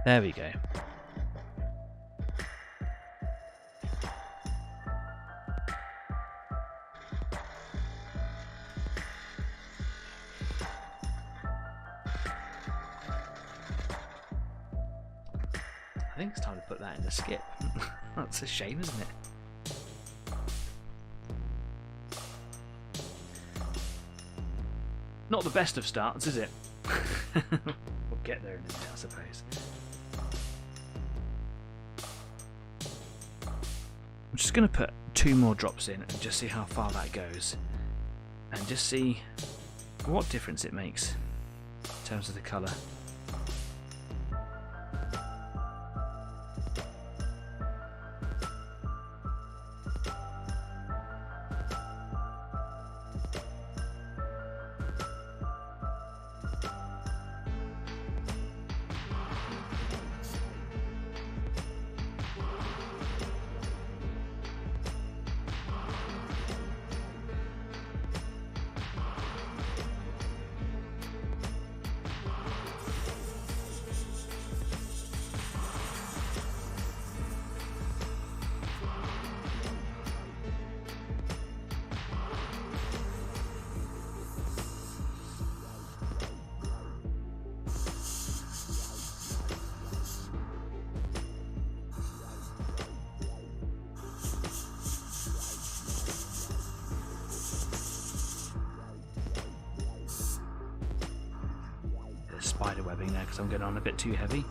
There we go. I think it's time to put that in the skip. That's a shame, isn't it? Not the best of starts, is it? We'll get there in a minute, I suppose. I'm just going to put 2 more drops in and just see how far that goes. And just see what difference it makes in terms of the colour. spider webbing there because I'm getting on a bit too heavy.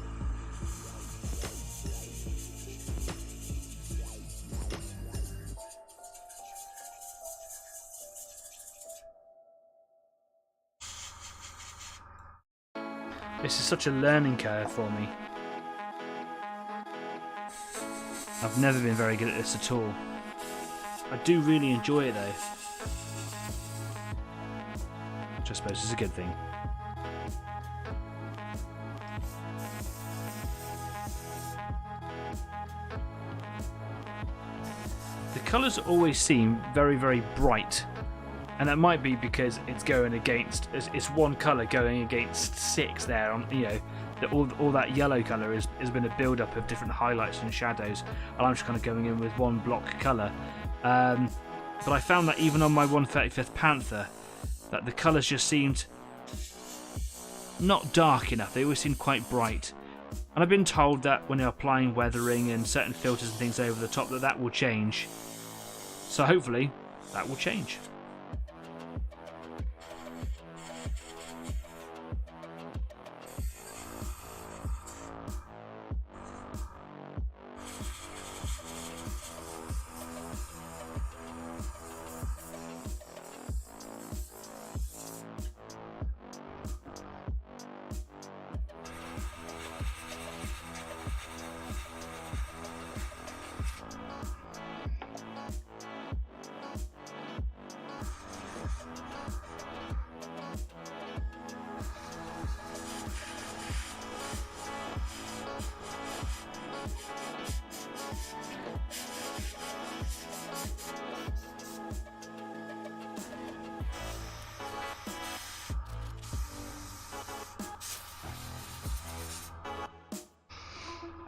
This is such a learning curve for me. I've never been very good at this at all. I do really enjoy it though. Which I suppose is a good thing. The colours always seem very, very bright. And that might be because it's going against, it's one colour going against 6 there. On, you know, all that yellow colour has been a build-up of different highlights and shadows, and I'm just kind of going in with one block colour. But I found that even on my 1/35th Panther, that the colours just seemed not dark enough. They always seemed quite bright. And I've been told that when you're applying weathering and certain filters and things over the top, that will change. So hopefully that will change.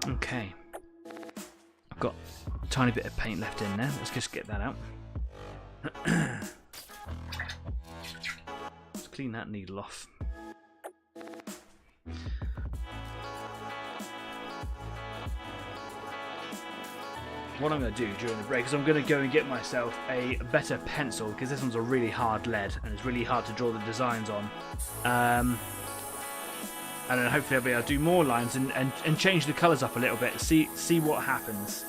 Okay, I've got a tiny bit of paint left in there. Let's just get that out. Let's clean that needle off. What I'm going to do during the break is I'm going to go and get myself a better pencil, because this one's a really hard lead and it's really hard to draw the designs on. And then hopefully I'll be able to do more lines and change the colours up a little bit. See what happens.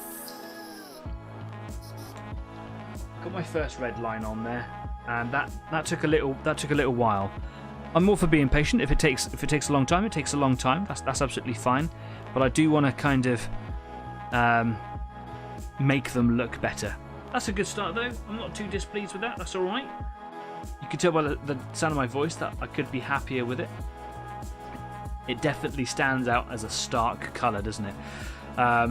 Got my first red line on there, and that took a little while. I'm all for being patient. If it takes a long time, it takes a long time. That's absolutely fine. But I do want to kind of make them look better. That's a good start though. I'm not too displeased with that. That's all right. You can tell by the sound of my voice that I could be happier with it. It definitely stands out as a stark colour, doesn't it?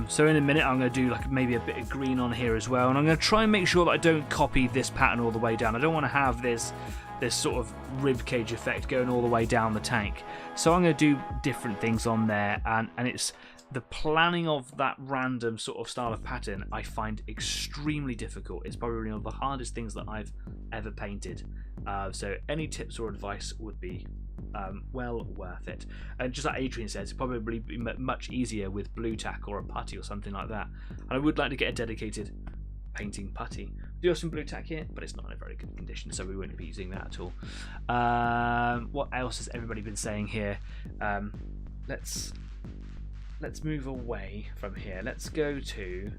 So in a minute I'm going to do like maybe a bit of green on here as well, and I'm going to try and make sure that I don't copy this pattern all the way down. I don't want to have this sort of ribcage effect going all the way down the tank. So I'm going to do different things on there, and it's the planning of that random sort of style of pattern I find extremely difficult. It's probably one of the hardest things that I've ever painted. So any tips or advice would be well worth it. And just like Adrian says, it'd probably be much easier with blue tack or a putty or something like that. And I would like to get a dedicated painting putty. We do have some blue tack here, but it's not in a very good condition, so we won't be using that at all. What else has everybody been saying here? Let's move away from here. Let's go here.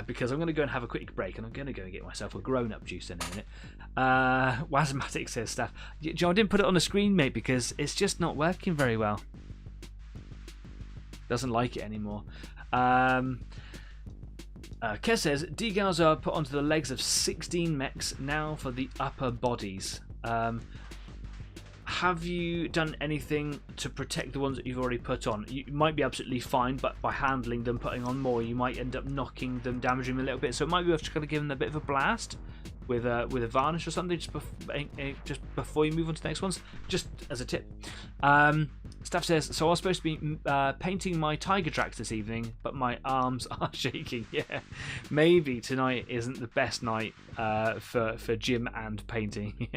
Because I'm going to go and have a quick break, and I'm going to go and get myself a grown-up juice in a minute. Wasmatic says, "Staff, John, I didn't put it on the screen, mate, because it's just not working very well. Doesn't like it anymore." Kez says, "Decals are put onto the legs of 16 mechs now for the upper bodies. Have you done anything to protect the ones that you've already put on? You might be absolutely fine, but by handling them, putting on more, you might end up knocking them, damaging them a little bit. So it might be worth just kind of giving them a bit of a blast with a varnish or something just before you move on to the next ones, just as a tip." Staff says, "So I was supposed to be painting my tiger tracks this evening, but my arms are shaking." Yeah, maybe tonight isn't the best night for gym and painting.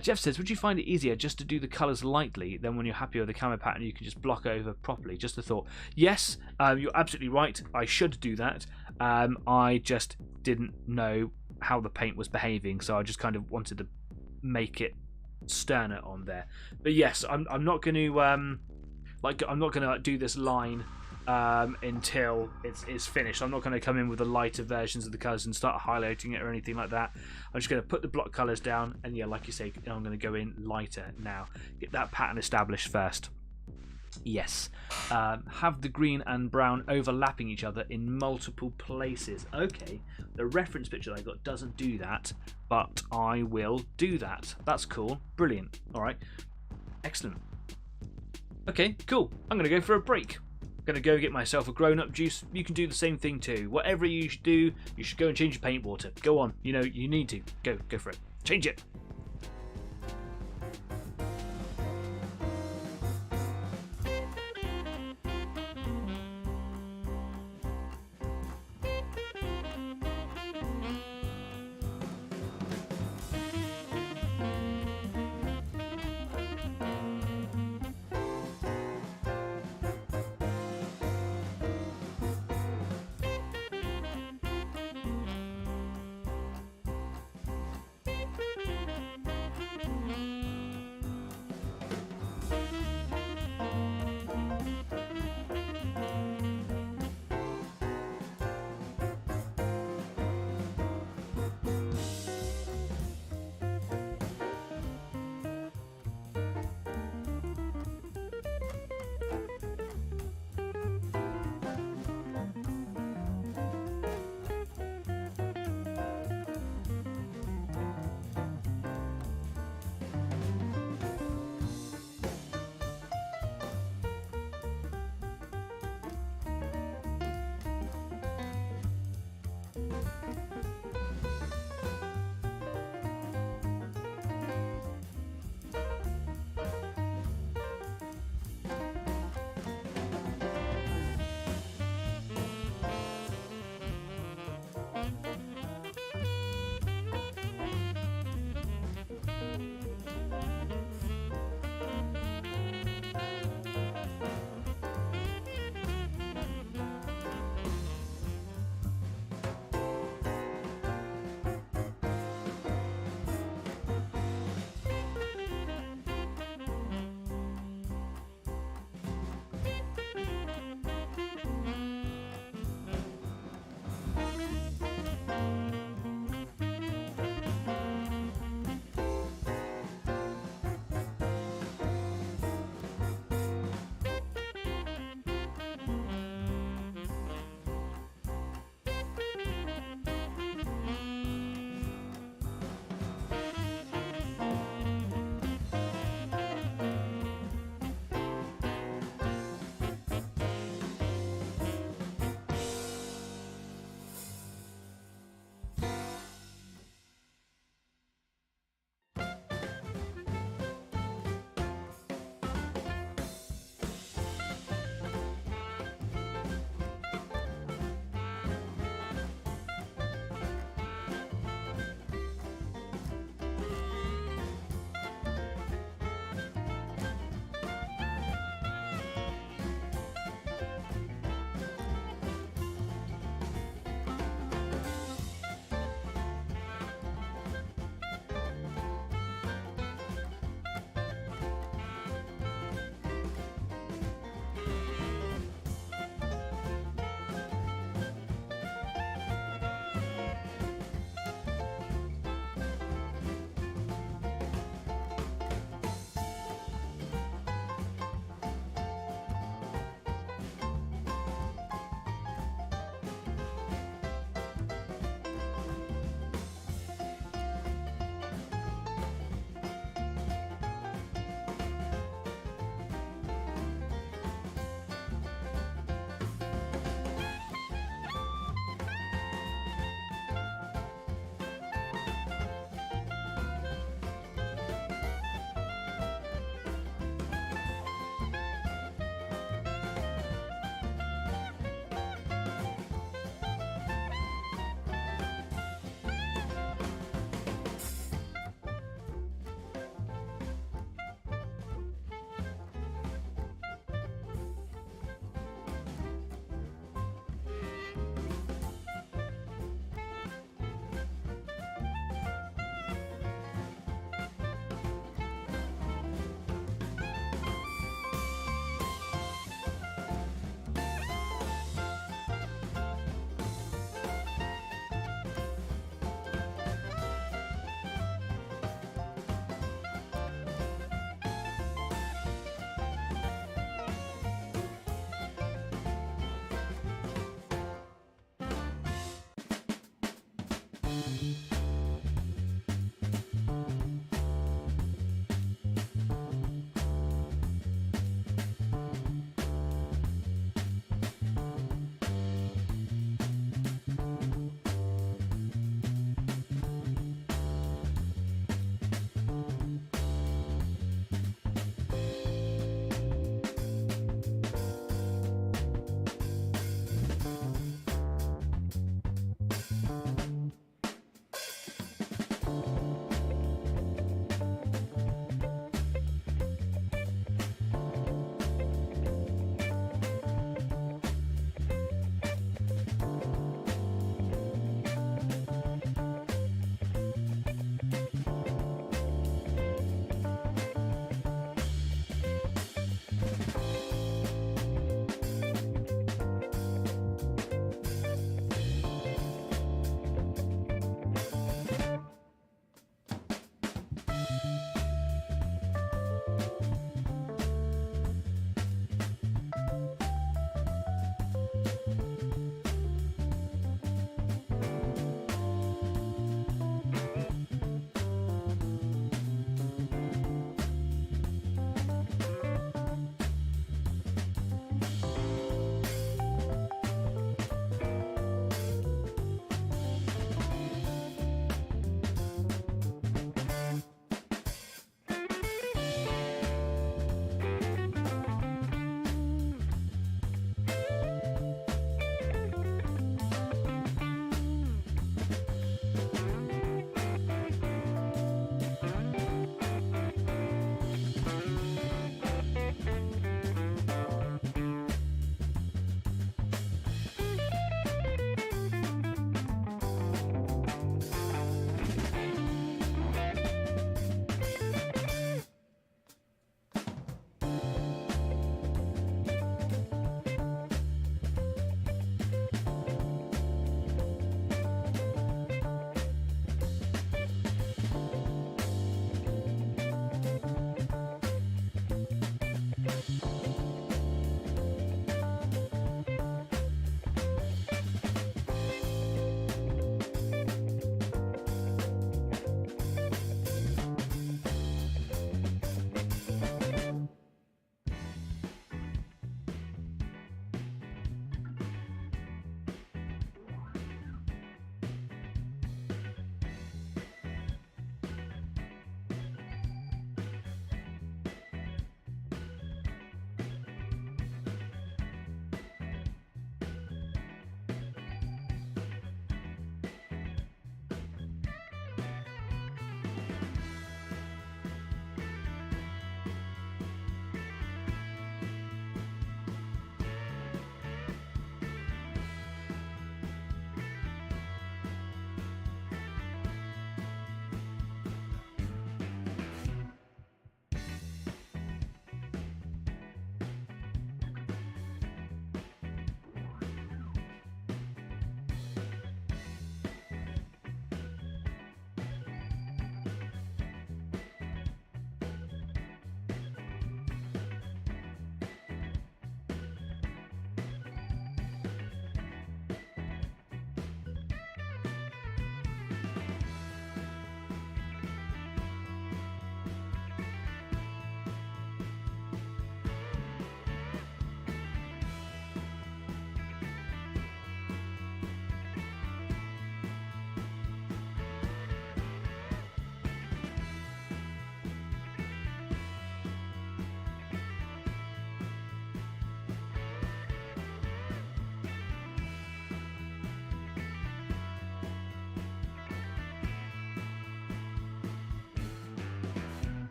Jeff says, "Would you find it easier just to do the colours lightly, then when you're happy with the camo pattern you can just block over properly?" Just a thought. Yes, you're absolutely right. I should do that. I just didn't know how the paint was behaving, so I just kind of wanted to make it sterner on there. But yes, I'm not going to I'm not going to do this line until it's finished. I'm not going to come in with the lighter versions of the colours and start highlighting it or anything like that. I'm just going to put the block colours down, and yeah, like you say, I'm going to go in lighter now. Get that pattern established first. Yes. Have the green and brown overlapping each other in multiple places. Okay, the reference picture I got doesn't do that, but I will do that. That's cool. Brilliant. Alright. Excellent. Okay, cool. I'm going to go for a break. I'm going to go get myself a grown-up juice. You can do the same thing too. Whatever you should do, you should go and change your paint water. Go on. You know, you need to. Go for it. Change it.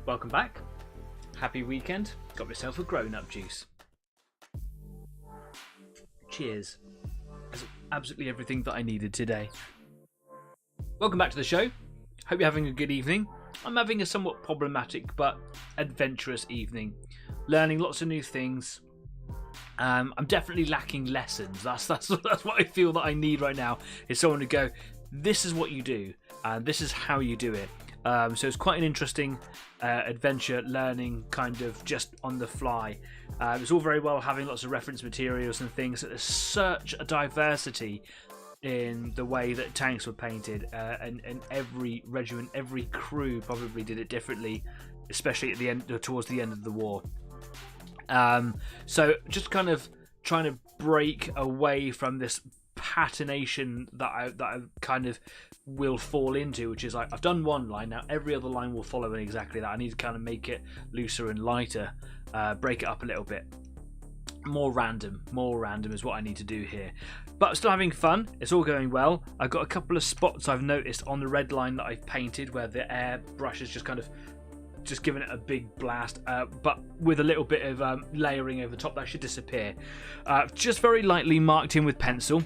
welcome back. Happy weekend. Got myself a grown-up juice. Cheers. That's absolutely everything that I needed today. Welcome back to the show. Hope you're having a good evening. I'm having a somewhat problematic but adventurous evening. Learning lots of new things. I'm definitely lacking lessons. That's what I feel that I need right now. Is someone to go, this is what you do, and this is how you do it. So it's quite an interesting adventure, learning kind of just on the fly. It's all very well having lots of reference materials and things, but there's such a diversity in the way that tanks were painted, and every regiment, every crew probably did it differently, especially at the end, towards the end of the war. So just kind of trying to break away from this patination that I kind of will fall into, which is like, I've done one line, now every other line will follow in exactly that. I need to kind of make it looser and lighter, break it up a little bit. More random is what I need to do here. But I'm still having fun. It's all going well. I've got a couple of spots I've noticed on the red line that I've painted where the airbrush is just kind of just giving it a big blast, but with a little bit of layering over the top. That should disappear. Just very lightly marked in with pencil,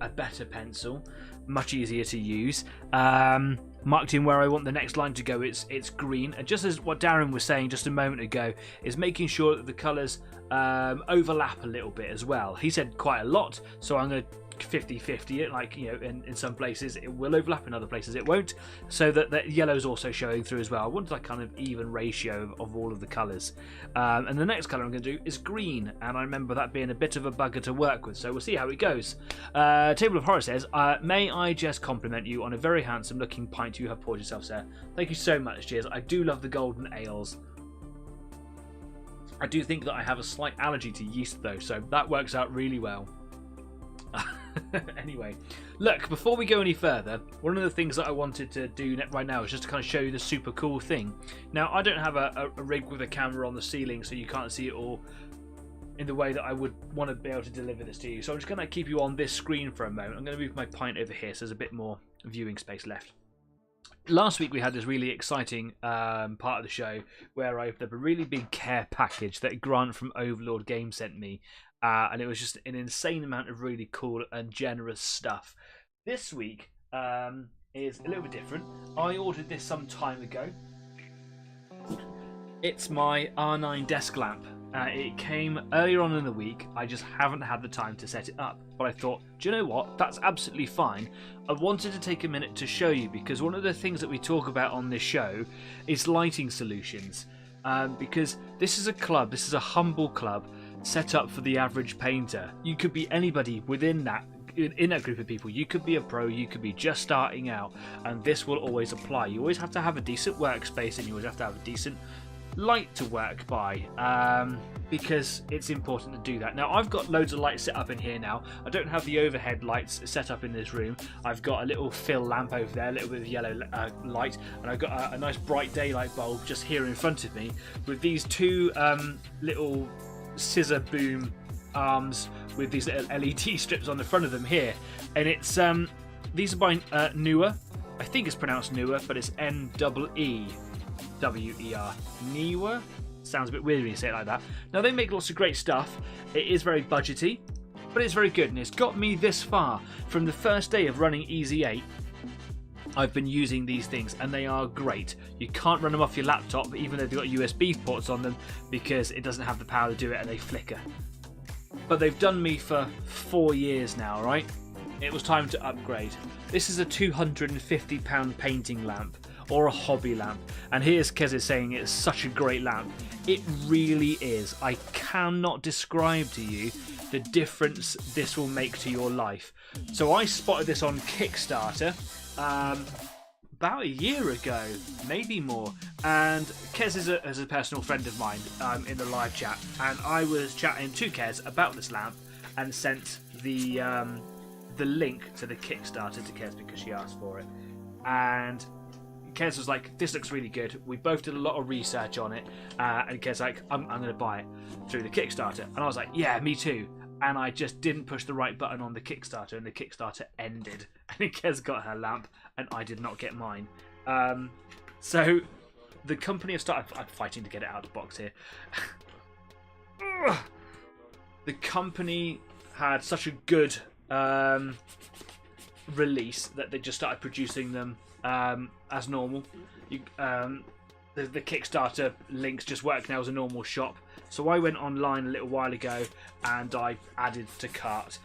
a better pencil, much easier to use. Marked in where I want the next line to go. It's green, and just as what Darren was saying just a moment ago, is making sure that the colours overlap a little bit as well. He said quite a lot, so I'm going to 50-50 it, like, you know, in some places it will overlap, in other places it won't, so that the yellow's also showing through as well. I want that kind of even ratio of all of the colours. And the next colour I'm going to do is green, and I remember that being a bit of a bugger to work with, so we'll see how it goes. Table of Horror says, may I just compliment you on a very handsome looking pint you have poured yourself, sir. Thank you so much, cheers. I do love the golden ales. I do think that I have a slight allergy to yeast though, so that works out really well. Anyway, look, before we go any further, one of the things that I wanted to do right now is just to kind of show you the super cool thing. Now, I don't have a rig with a camera on the ceiling, so you can't see it all in the way that I would want to be able to deliver this to you. So I'm just going to keep you on this screen for a moment. I'm going to move my pint over here so there's a bit more viewing space left. Last week we had this really exciting part of the show where I opened up a really big care package that Grant from Overlord Games sent me. And it was just an insane amount of really cool and generous stuff. This week is a little bit different. I ordered this some time ago. It's my R9 desk lamp. It came earlier on in the week. I just haven't had the time to set it up. But I thought, do you know what? That's absolutely fine. I wanted to take a minute to show you, because one of the things that we talk about on this show is lighting solutions. Because this is a club, this is a humble club set up for the average painter. You could be anybody within that, in that group of people. You could be a pro, you could be just starting out, and this will always apply. You always have to have a decent workspace, and you always have to have a decent light to work by, because it's important to do that. Now, I've got loads of lights set up in here now. I don't have the overhead lights set up in this room. I've got a little fill lamp over there, a little bit of yellow light, and I've got a nice bright daylight bulb just here in front of me with these two little scissor boom arms with these little LED strips on the front of them here. And it's these are by Newer. I think it's pronounced Newer, but it's N-E-E-W-E-R. Newer? Sounds a bit weird when you say it like that. Now, they make lots of great stuff. It is very budgety, but it's very good, and it's got me this far. From the first day of running Easy 8, I've been using these things, and they are great. You can't run them off your laptop, even though they've got USB ports on them, because it doesn't have the power to do it, and they flicker. But they've done me for 4 years now, right? It was time to upgrade. This is a £250 painting lamp, or a hobby lamp, and here's Kez saying it's such a great lamp. It really is. I cannot describe to you the difference this will make to your life. So I spotted this on Kickstarter about a year ago, maybe more, and Kez is a personal friend of mine in the live chat, and I was chatting to Kez about this lamp and sent the link to the Kickstarter to Kez because she asked for it, and Kez was like, this looks really good. We both did a lot of research on it, and Kez was like, I'm going to buy it through the Kickstarter, and I was like, yeah, me too. And I just didn't push the right button on the Kickstarter, and the Kickstarter ended. And Kez got her lamp, and I did not get mine. So the company have started. I'm fighting to get it out of the box here. The company had such a good release that they just started producing them as normal. The Kickstarter links just work now as a normal shop. So I went online a little while ago and I added to cart.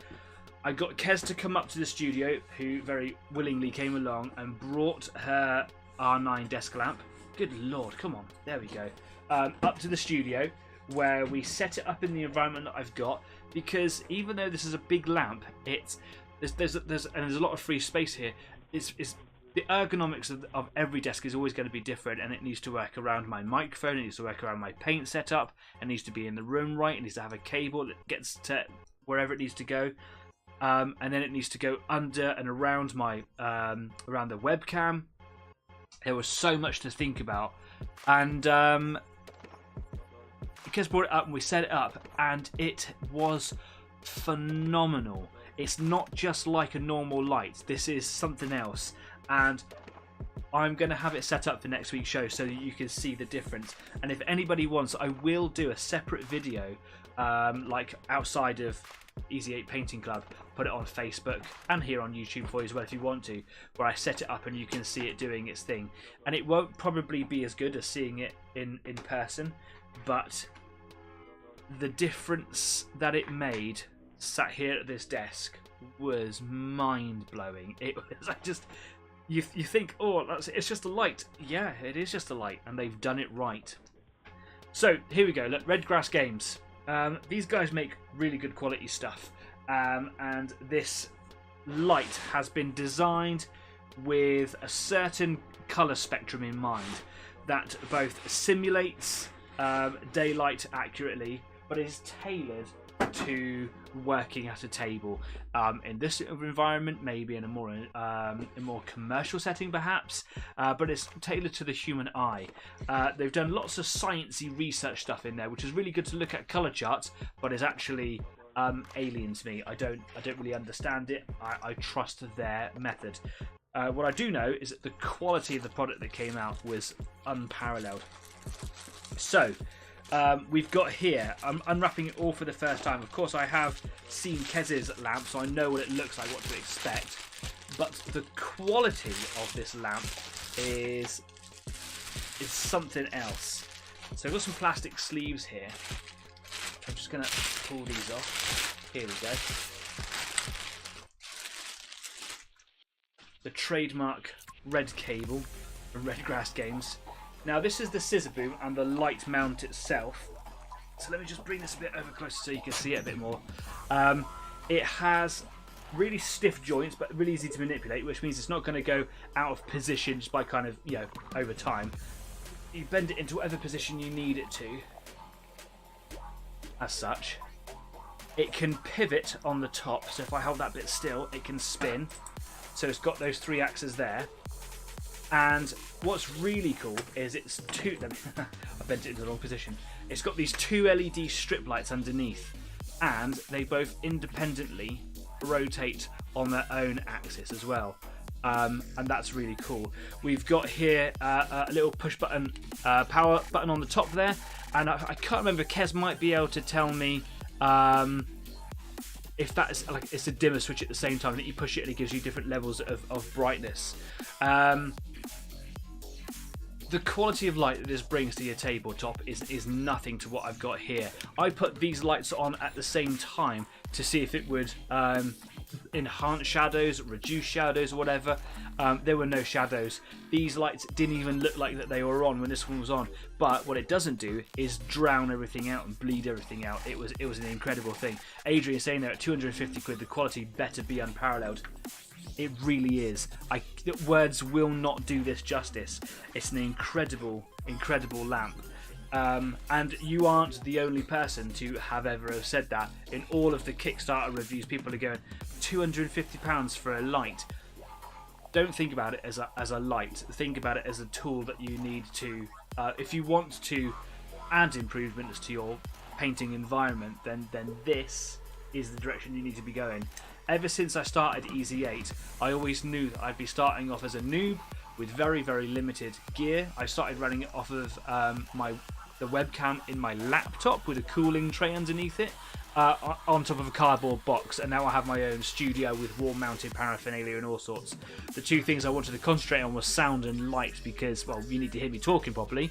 I got Kez to come up to the studio, who very willingly came along and brought her R9 desk lamp. Good lord, come on, there we go. Up to the studio, where we set it up in the environment that I've got, because even though this is a big lamp, there's a lot of free space here. It's the ergonomics of every desk is always going to be different, and it needs to work around my microphone, it needs to work around my paint setup, it needs to be in the room right, it needs to have a cable that gets to wherever it needs to go, and then it needs to go under and around my around the webcam. There was so much to think about, and because brought it up and we set it up, and it was phenomenal. It's not just like a normal light, this is something else, and I'm going to have it set up for next week's show so that you can see the difference. And if anybody wants, I will do a separate video like outside of Easy 8 Painting Club, put it on Facebook and here on YouTube for you as well if you want to, where I set it up and you can see it doing its thing. And it won't probably be as good as seeing it in person, but the difference that it made sat here at this desk was mind-blowing. It was you think, oh, it's just a light. Yeah, it is just a light, and they've done it right. So here we go. Look, Redgrass Games. These guys make really good quality stuff, and this light has been designed with a certain colour spectrum in mind that both simulates daylight accurately, but is tailored to working at a table. In this sort of environment, maybe in a more commercial setting perhaps, but it's tailored to the human eye. They've done lots of sciencey research stuff in there, which is really good to look at colour charts, but is actually alien to me. I don't really understand it. I trust their method. What I do know is that the quality of the product that came out was unparalleled. So we've got here, I'm unwrapping it all for the first time. Of course, I have seen Kez's lamp, so I know what it looks like, what to expect. But the quality of this lamp is something else. So I've got some plastic sleeves here. I'm just going to pull these off. Here we go. The trademark red cable from Redgrass Games. Now this is the scissor boom and the light mount itself. So let me just bring this a bit over closer so you can see it a bit more. It has really stiff joints, but really easy to manipulate, which means it's not going to go out of position just by kind of, over time. You bend it into whatever position you need it to, as such. It can pivot on the top, so if I hold that bit still, it can spin. So it's got those 3 axes there. And what's really cool is it's two. I bent it into the wrong position. It's got these 2 LED strip lights underneath, and they both independently rotate on their own axis as well. And that's really cool. We've got here a little push button, power button on the top there, and I can't remember. Kez might be able to tell me if that's like it's a dimmer switch at the same time that you push it and it gives you different levels of brightness. The quality of light that this brings to your tabletop is nothing to what I've got here. I put these lights on at the same time to see if it would enhance shadows, reduce shadows, or whatever. There were no shadows. These lights didn't even look like that they were on when this one was on. But what it doesn't do is drown everything out and bleed everything out. It was an incredible thing. Adrian saying there at 250 quid, the quality better be unparalleled. It really is. Words will not do this justice. It's an incredible, incredible lamp. And you aren't the only person to have ever said that. In all of the Kickstarter reviews, people are going, £250 for a light. Don't think about it as a light. Think about it as a tool that you need to, if you want to add improvements to your painting environment, then this is the direction you need to be going. Ever since I started Easy 8, I always knew that I'd be starting off as a noob, with very, very limited gear. I started running it off of the webcam in my laptop with a cooling tray underneath it, on top of a cardboard box, and now I have my own studio with wall-mounted paraphernalia and all sorts. The two things I wanted to concentrate on was sound and light, because, well, you need to hear me talking properly,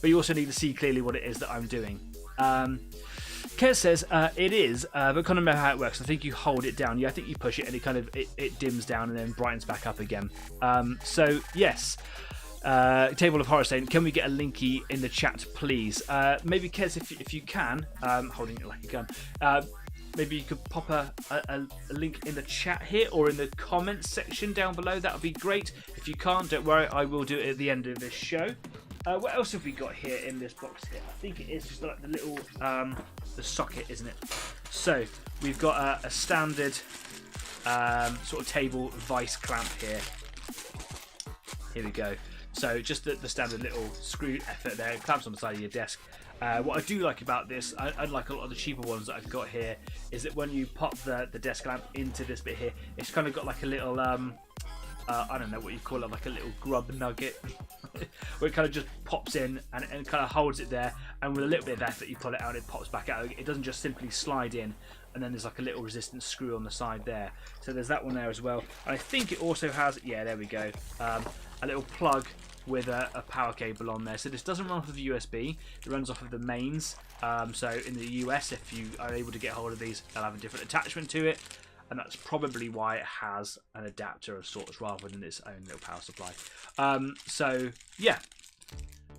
but you also need to see clearly what it is that I'm doing. Kez says it is, but kind of know how it works. I think you hold it down. Yeah, I think you push it and it kind of it dims down and then brightens back up again. So yes. Table of Horror saying, can we get a linky in the chat, please? Maybe, Kez, if you can, holding it like a gun, maybe you could pop a link in the chat here or in the comments section down below. That would be great. If you can't, don't worry, I will do it at the end of this show. What else have we got here in this box here? I think it is just like the little the socket, isn't it? So we've got a standard sort of table vice clamp here. Here we go. So just the standard little screw effort there. It clamps on the side of your desk. What I do like about this, unlike a lot of the cheaper ones that I've got here, is that when you pop the desk lamp into this bit here, it's kind of got like a little I don't know what you call it, like a little grub nugget, where it kind of just pops in and kind of holds it there, and with a little bit of effort you pull it out, it pops back out. It doesn't just simply slide in, and then there's like a little resistance screw on the side there. So there's that one there as well. And I think it also has, yeah, there we go, a little plug with a power cable on there. So this doesn't run off of USB, it runs off of the mains. So in the US, if you are able to get hold of these, they'll have a different attachment to it, and that's probably why it has an adapter of sorts rather than its own little power supply. So yeah,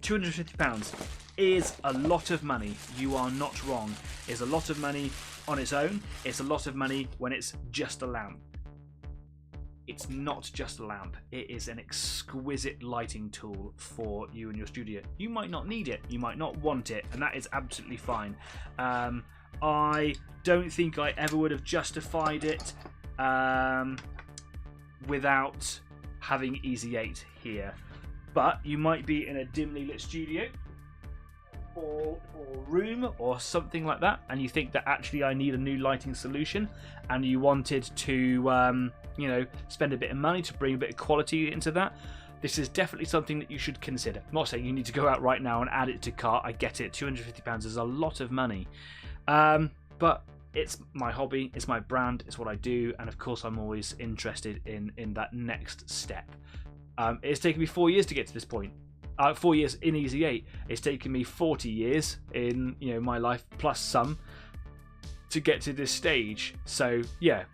£250 is a lot of money. You are not wrong. It's a lot of money on its own. It's a lot of money when it's just a lamp. It's not just a lamp. It is an exquisite lighting tool for you and your studio. You might not need it. You might not want it, and that is absolutely fine. I don't think I ever would have justified it without having Easy 8 here. But you might be in a dimly lit studio or room or something like that, and you think that actually I need a new lighting solution, and you wanted to you know, spend a bit of money to bring a bit of quality into that. This is definitely something that you should consider. I'm not saying you need to go out right now and add it to cart. I get it. £250 is a lot of money. But it's my hobby, it's my brand, it's what I do, and of course I'm always interested in that next step. It's taken me 4 years to get to this point. 4 years in Easy 8. It's taken me 40 years in, you know, my life plus some to get to this stage. So yeah,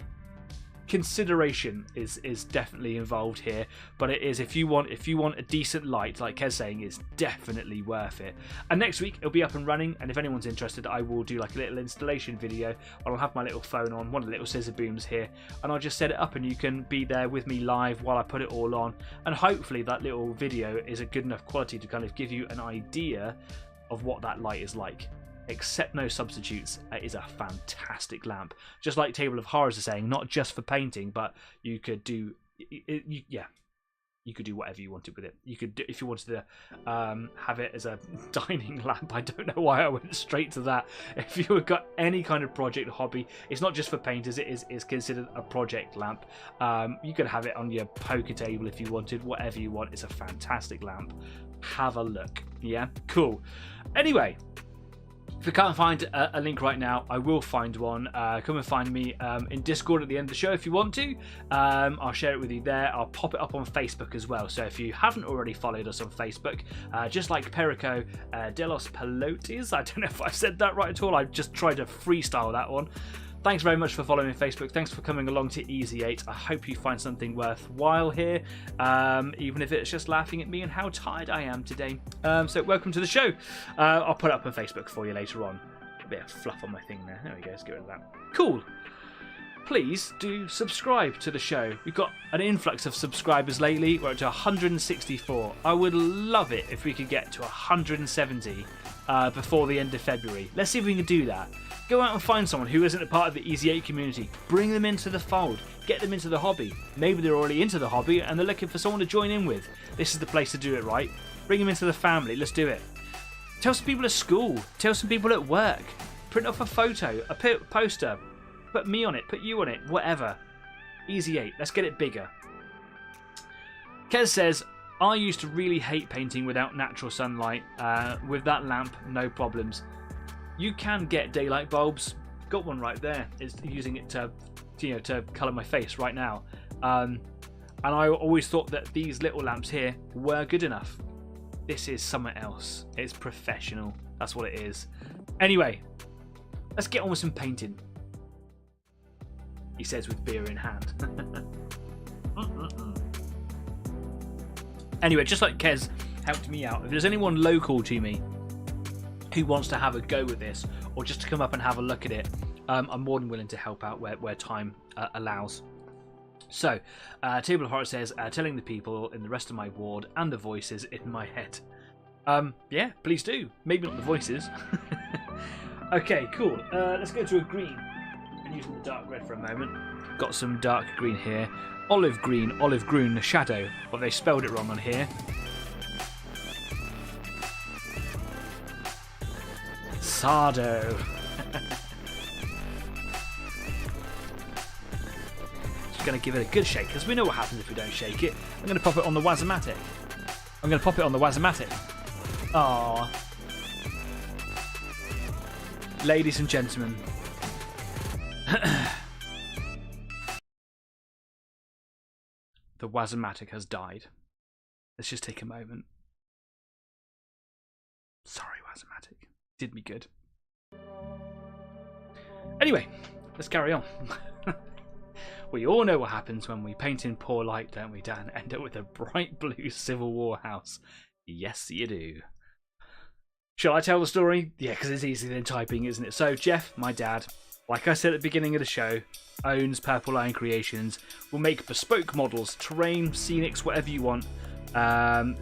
consideration is definitely involved here, but it is, if you want a decent light, like Kez saying, is definitely worth it. And next week it'll be up and running, and if anyone's interested, I will do like a little installation video. I'll have my little phone on, one of the little scissor booms here, and I'll just set it up, and you can be there with me live while I put it all on, and hopefully that little video is a good enough quality to kind of give you an idea of what that light is like. Except no substitutes. It is a fantastic lamp. Just like Table of Horrors is saying, not just for painting, but you could do, yeah, you could do whatever you wanted with it. You could do, if you wanted to have it as a dining lamp. I don't know why I went straight to that. If you've got any kind of project or hobby, it's not just for painters. It is considered a project lamp. You could have it on your poker table if you wanted. Whatever you want. It's a fantastic lamp. Have a look. Yeah, cool. Anyway. If I can't find a link right now, I will find one. Come and find me in Discord at the end of the show if you want to. I'll share it with you there. I'll pop it up on Facebook as well. So if you haven't already followed us on Facebook, just like Perico de los Pelotes, I don't know if I've said that right at all. I've just tried to freestyle that one. Thanks very much for following me on Facebook. Thanks for coming along to Easy 8. I hope you find something worthwhile here, even if it's just laughing at me and how tired I am today. So welcome to the show. I'll put it up on Facebook for you later on. A bit of fluff on my thing there. There we go. Let's get rid of that. Cool. Please do subscribe to the show. We've got an influx of subscribers lately. We're up to 164. I would love it if we could get to 170 before the end of February. Let's see if we can do that. Go out and find someone who isn't a part of the Easy 8 community. Bring them into the fold. Get them into the hobby. Maybe they're already into the hobby and they're looking for someone to join in with. This is the place to do it, right? Bring them into the family. Let's do it. Tell some people at school. Tell some people at work. Print off a photo, a poster. Put me on it. Put you on it. Whatever. Easy 8. Let's get it bigger. Kez says, I used to really hate painting without natural sunlight. With that lamp, no problems. You can get daylight bulbs. Got one right there. Is using it to, to colour my face right now. And I always thought that these little lamps here were good enough. This is something else. It's professional. That's what it is. Anyway, let's get on with some painting. He says with beer in hand. Anyway, just like Kez helped me out, if there's anyone local to me who wants to have a go with this, or just to come up and have a look at it, I'm more than willing to help out where time allows. So, Table of Horror says, telling the people in the rest of my ward and the voices in my head. Yeah, please do. Maybe not the voices. Okay, cool. Let's go to a green. I'm using the dark red for a moment. Got some dark green here. Olive green, shadow. Well, they spelled it wrong on here. Sardo. Just going to give it a good shake, because we know what happens if we don't shake it. I'm going to pop it on the Wazomatic. Aww. Ladies and gentlemen. The Wazomatic has died. Let's just take a moment. Sorry, Wazomatic. Did me good. Anyway, let's carry on. We all know what happens when we paint in poor light, don't we, Dan? End up with a bright blue Civil War house. Yes, you do. Shall I tell the story? Yeah, because it's easier than typing, isn't it? So, Jeff, my dad, like I said at the beginning of the show, owns Purple Lion Creations, will make bespoke models, terrain, scenics, whatever you want,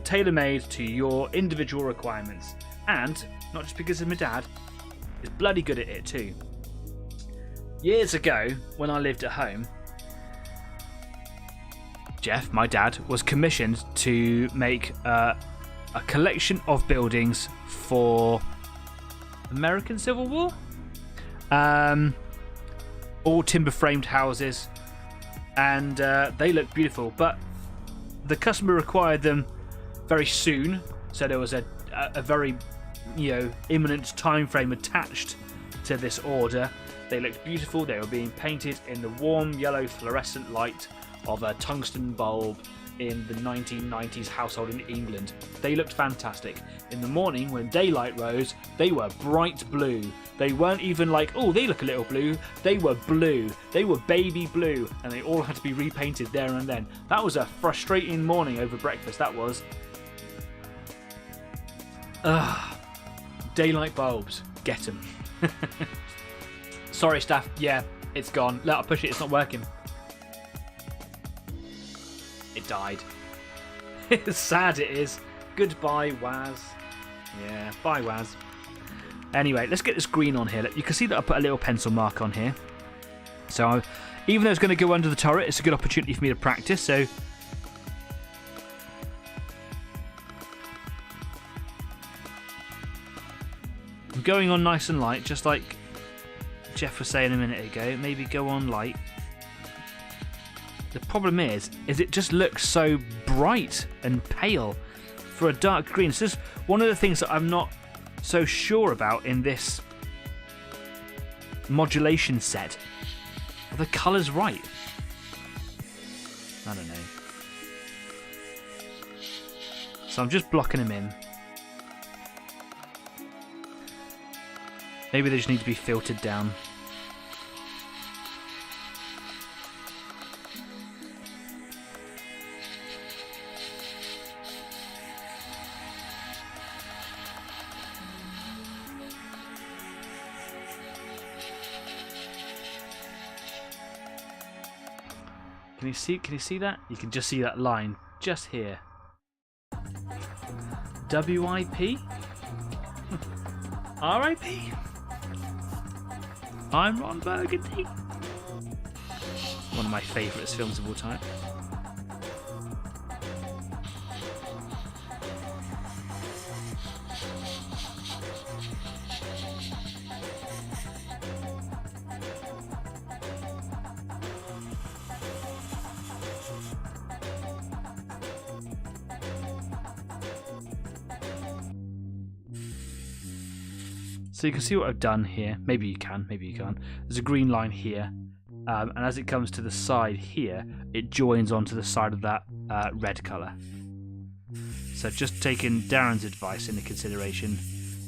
tailor-made to your individual requirements. And, not just because of my dad, he's bloody good at it too. Years ago, when I lived at home, Jeff, my dad, was commissioned to make a collection of buildings for American Civil War. All timber framed houses, and they look beautiful, but the customer required them very soon, so there was a very imminent time frame attached to this order. They looked beautiful. They were being painted in the warm yellow fluorescent light of a tungsten bulb in the 1990s household in England. They looked fantastic. In the morning, when daylight rose, they were bright blue. They weren't even like, oh, they look a little blue. They were blue. They were baby blue, and they all had to be repainted there and then. That was a frustrating morning over breakfast, that was. Ugh. Daylight bulbs. Get them. Sorry, staff. Yeah, it's gone. Let us push it. It's not working. It died. It's sad, it is. Goodbye, Waz. Yeah, bye, Waz. Anyway, let's get this green on here. You can see that I put a little pencil mark on here. So, even though it's going to go under the turret, it's a good opportunity for me to practice. So, I'm going on nice and light, just like Jeff was saying a minute ago. Maybe go on light. The problem is it just looks so bright and pale for a dark green. This is one of the things that I'm not so sure about in this modulation set. Are the colours right? I don't know. So I'm just blocking them in. Maybe they just need to be filtered down. Can you see that? You can just see that line just here. WIP? RIP? I'm Ron Burgundy. One of my favourite films of all time. So you can see what I've done here. Maybe you can, maybe you can't. There's a green line here. And as it comes to the side here, it joins onto the side of that red colour. So just taking Darren's advice into consideration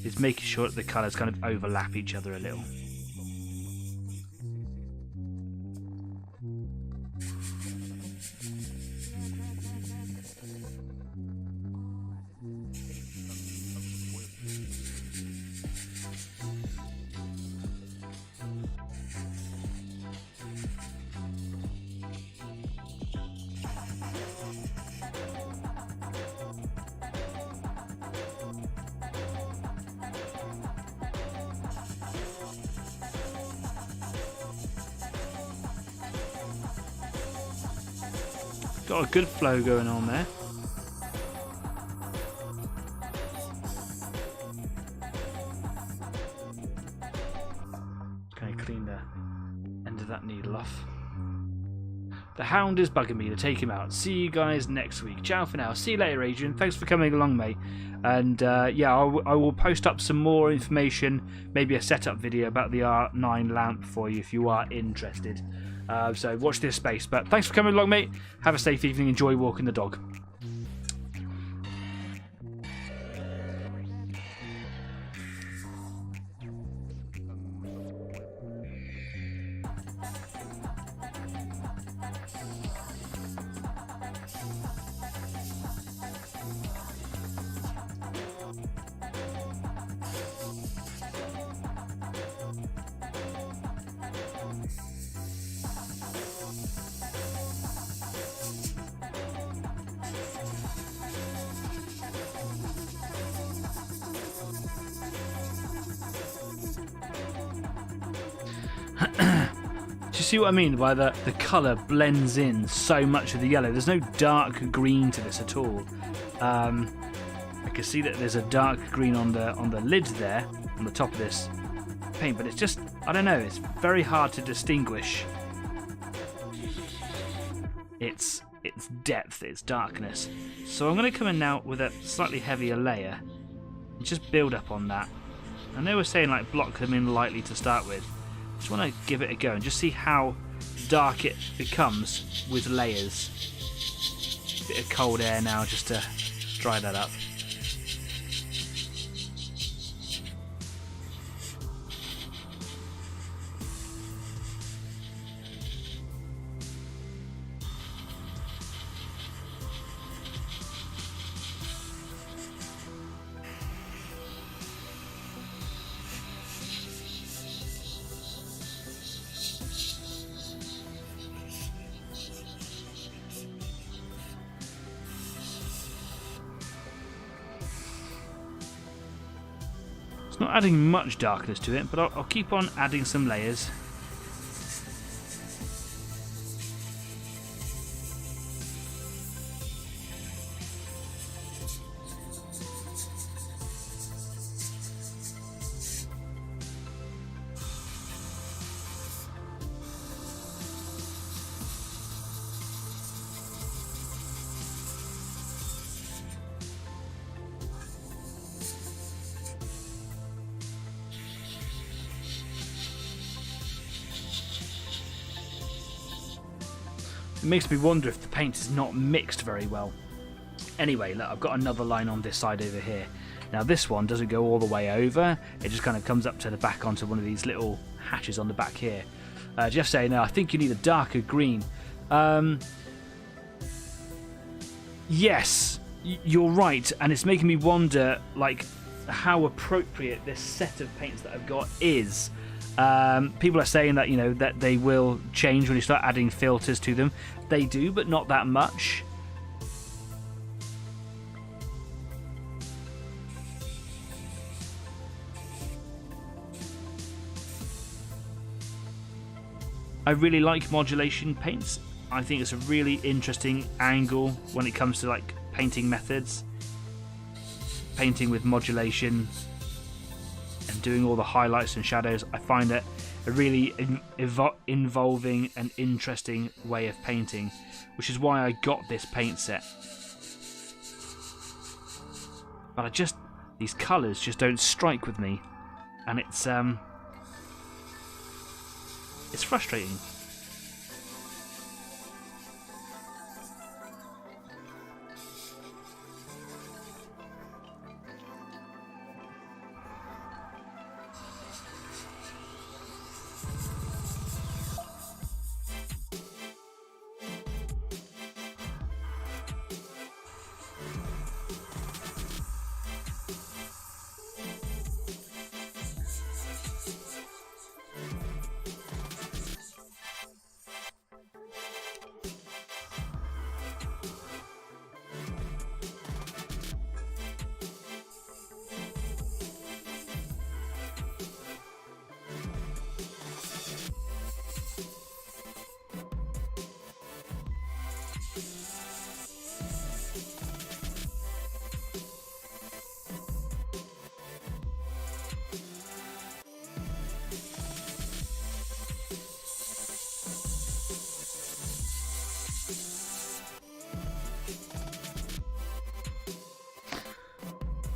is making sure that the colours kind of overlap each other a little. Got a good flow going on there. Can I clean the end of that needle off? The hound is bugging me to take him out. See you guys next week. Ciao for now. See you later, Adrian. Thanks for coming along, mate. And yeah, I will post up some more information, maybe a setup video about the R9 lamp for you if you are interested. So watch this space. But thanks for coming along, mate. Have a safe evening. Enjoy walking the dog. Do you see what I mean by the colour blends in so much of the yellow? There's no dark green to this at all. I can see that there's a dark green on the lid there, on the top of this paint, but it's just, I don't know, it's very hard to distinguish its depth, its darkness. So I'm going to come in now with a slightly heavier layer and just build up on that. I know we're saying like block them in lightly to start with. Just want to give it a go and just see how dark it becomes with layers. Bit of cold air now just to dry that up. It's not adding much darkness to it, but I'll keep on adding some layers. It makes me wonder if the paint is not mixed very well. Anyway, look, I've got another line on this side over here. Now this one doesn't go all the way over, it just kind of comes up to the back onto one of these little hatches on the back here. Just saying, no, I think you need a darker green. Yes, you're right, and it's making me wonder like how appropriate this set of paints that I've got is. People are saying that, you know, that they will change when you start adding filters to them. They do, but not that much. I really like modulation paints. I think it's a really interesting angle when it comes to like painting methods. Painting with modulation and doing all the highlights and shadows, I find it a really involving and interesting way of painting, which is why I got this paint set. But these colours just don't strike with me. and it's frustrating.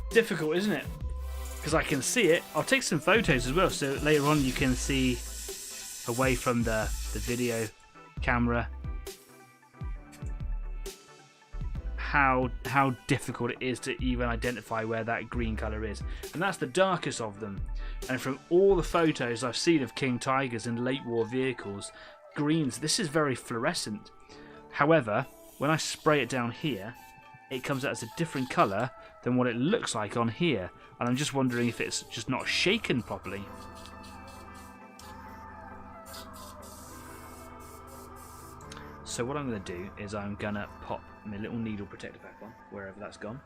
Difficult, isn't it? Because I can see it. I'll take some photos as well, so later on you can see away from the video camera how difficult it is to even identify where that green colour is. And that's the darkest of them. And from all the photos I've seen of King Tigers and late war vehicles, greens, this is very fluorescent. However, when I spray it down here, it comes out as a different colour than what it looks like on here, and I'm just wondering if it's just not shaken properly. So what I'm going to do is I'm going to pop my little needle protector back on, wherever that's gone.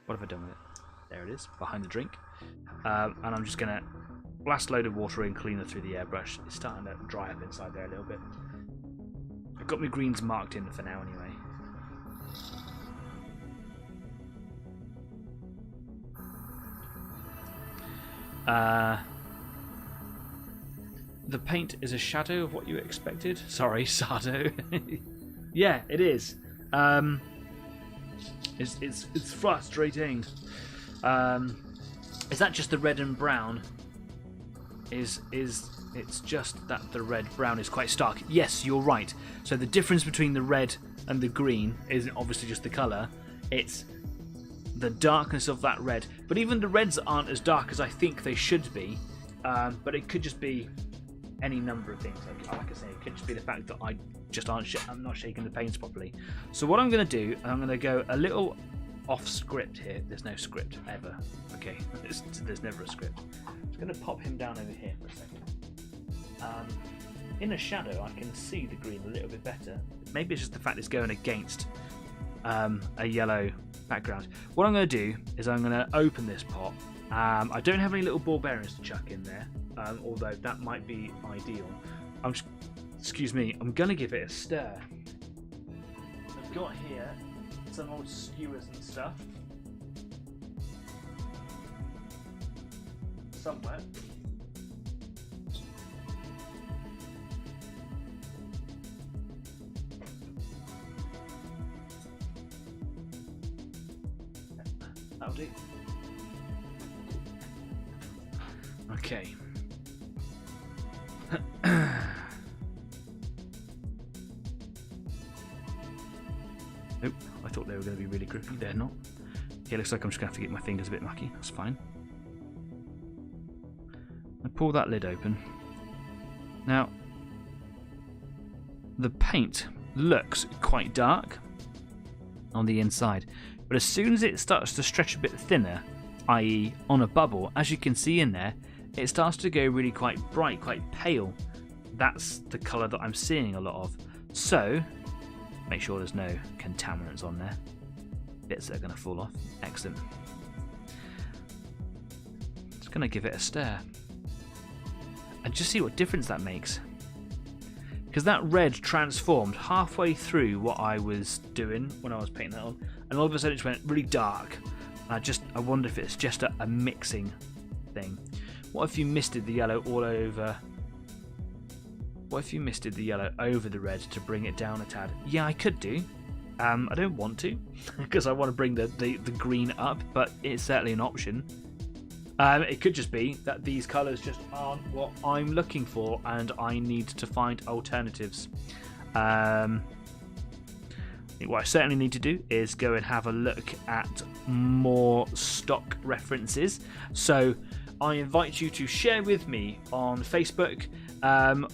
What have I done with it? There it is, behind the drink. And I'm just going to blast a load of water in, cleaner through the airbrush. It's starting to dry up inside there a little bit. I've got my greens marked in for now anyway. The paint is a shadow of what you expected. Sorry, Sardo. Yeah, it is. It's frustrating. Is that just the red and brown? It's just that the red brown is quite stark. Yes, you're right. So the difference between the red and the green isn't obviously just the colour. It's the darkness of that red. But even the reds aren't as dark as I think they should be. But it could just be any number of things. Like I say, it could just be the fact that I'm not shaking the paints properly. So what I'm going to do, I'm going to go a little off script here. There's no script ever. Okay, there's never a script. I'm just going to pop him down over here for a second. In a shadow, I can see the green a little bit better. Maybe it's just the fact it's going against a yellow background. What I'm going to do is I'm going to open this pot. I don't have any little ball bearings to chuck in there, although that might be ideal. Excuse me, I'm going to give it a stir. I've got here some old skewers and stuff. Somewhere. That'll do. Okay. Nope, I thought they were going to be really grippy. They're not. Okay, looks like I'm just going to have to get my fingers a bit mucky. That's fine. I pull that lid open. Now, the paint looks quite dark on the inside, but as soon as it starts to stretch a bit thinner, i.e. on a bubble, as you can see in there, it starts to go really quite bright, quite pale. That's the colour that I'm seeing a lot of. So, make sure there's no contaminants on there. Bits that are going to fall off. Excellent. Just going to give it a stir. And just see what difference that makes. Because that red transformed halfway through what I was doing when I was painting that on. And all of a sudden it just went really dark. I wonder if it's just a mixing thing. What if you misted the yellow all over? What if you misted the yellow over the red to bring it down a tad? Yeah, I could do. I don't want to, because I want to bring the green up, but it's certainly an option. It could just be that these colours just aren't what I'm looking for, and I need to find alternatives. I think what I certainly need to do is go and have a look at more stock references. So I invite you to share with me on Facebook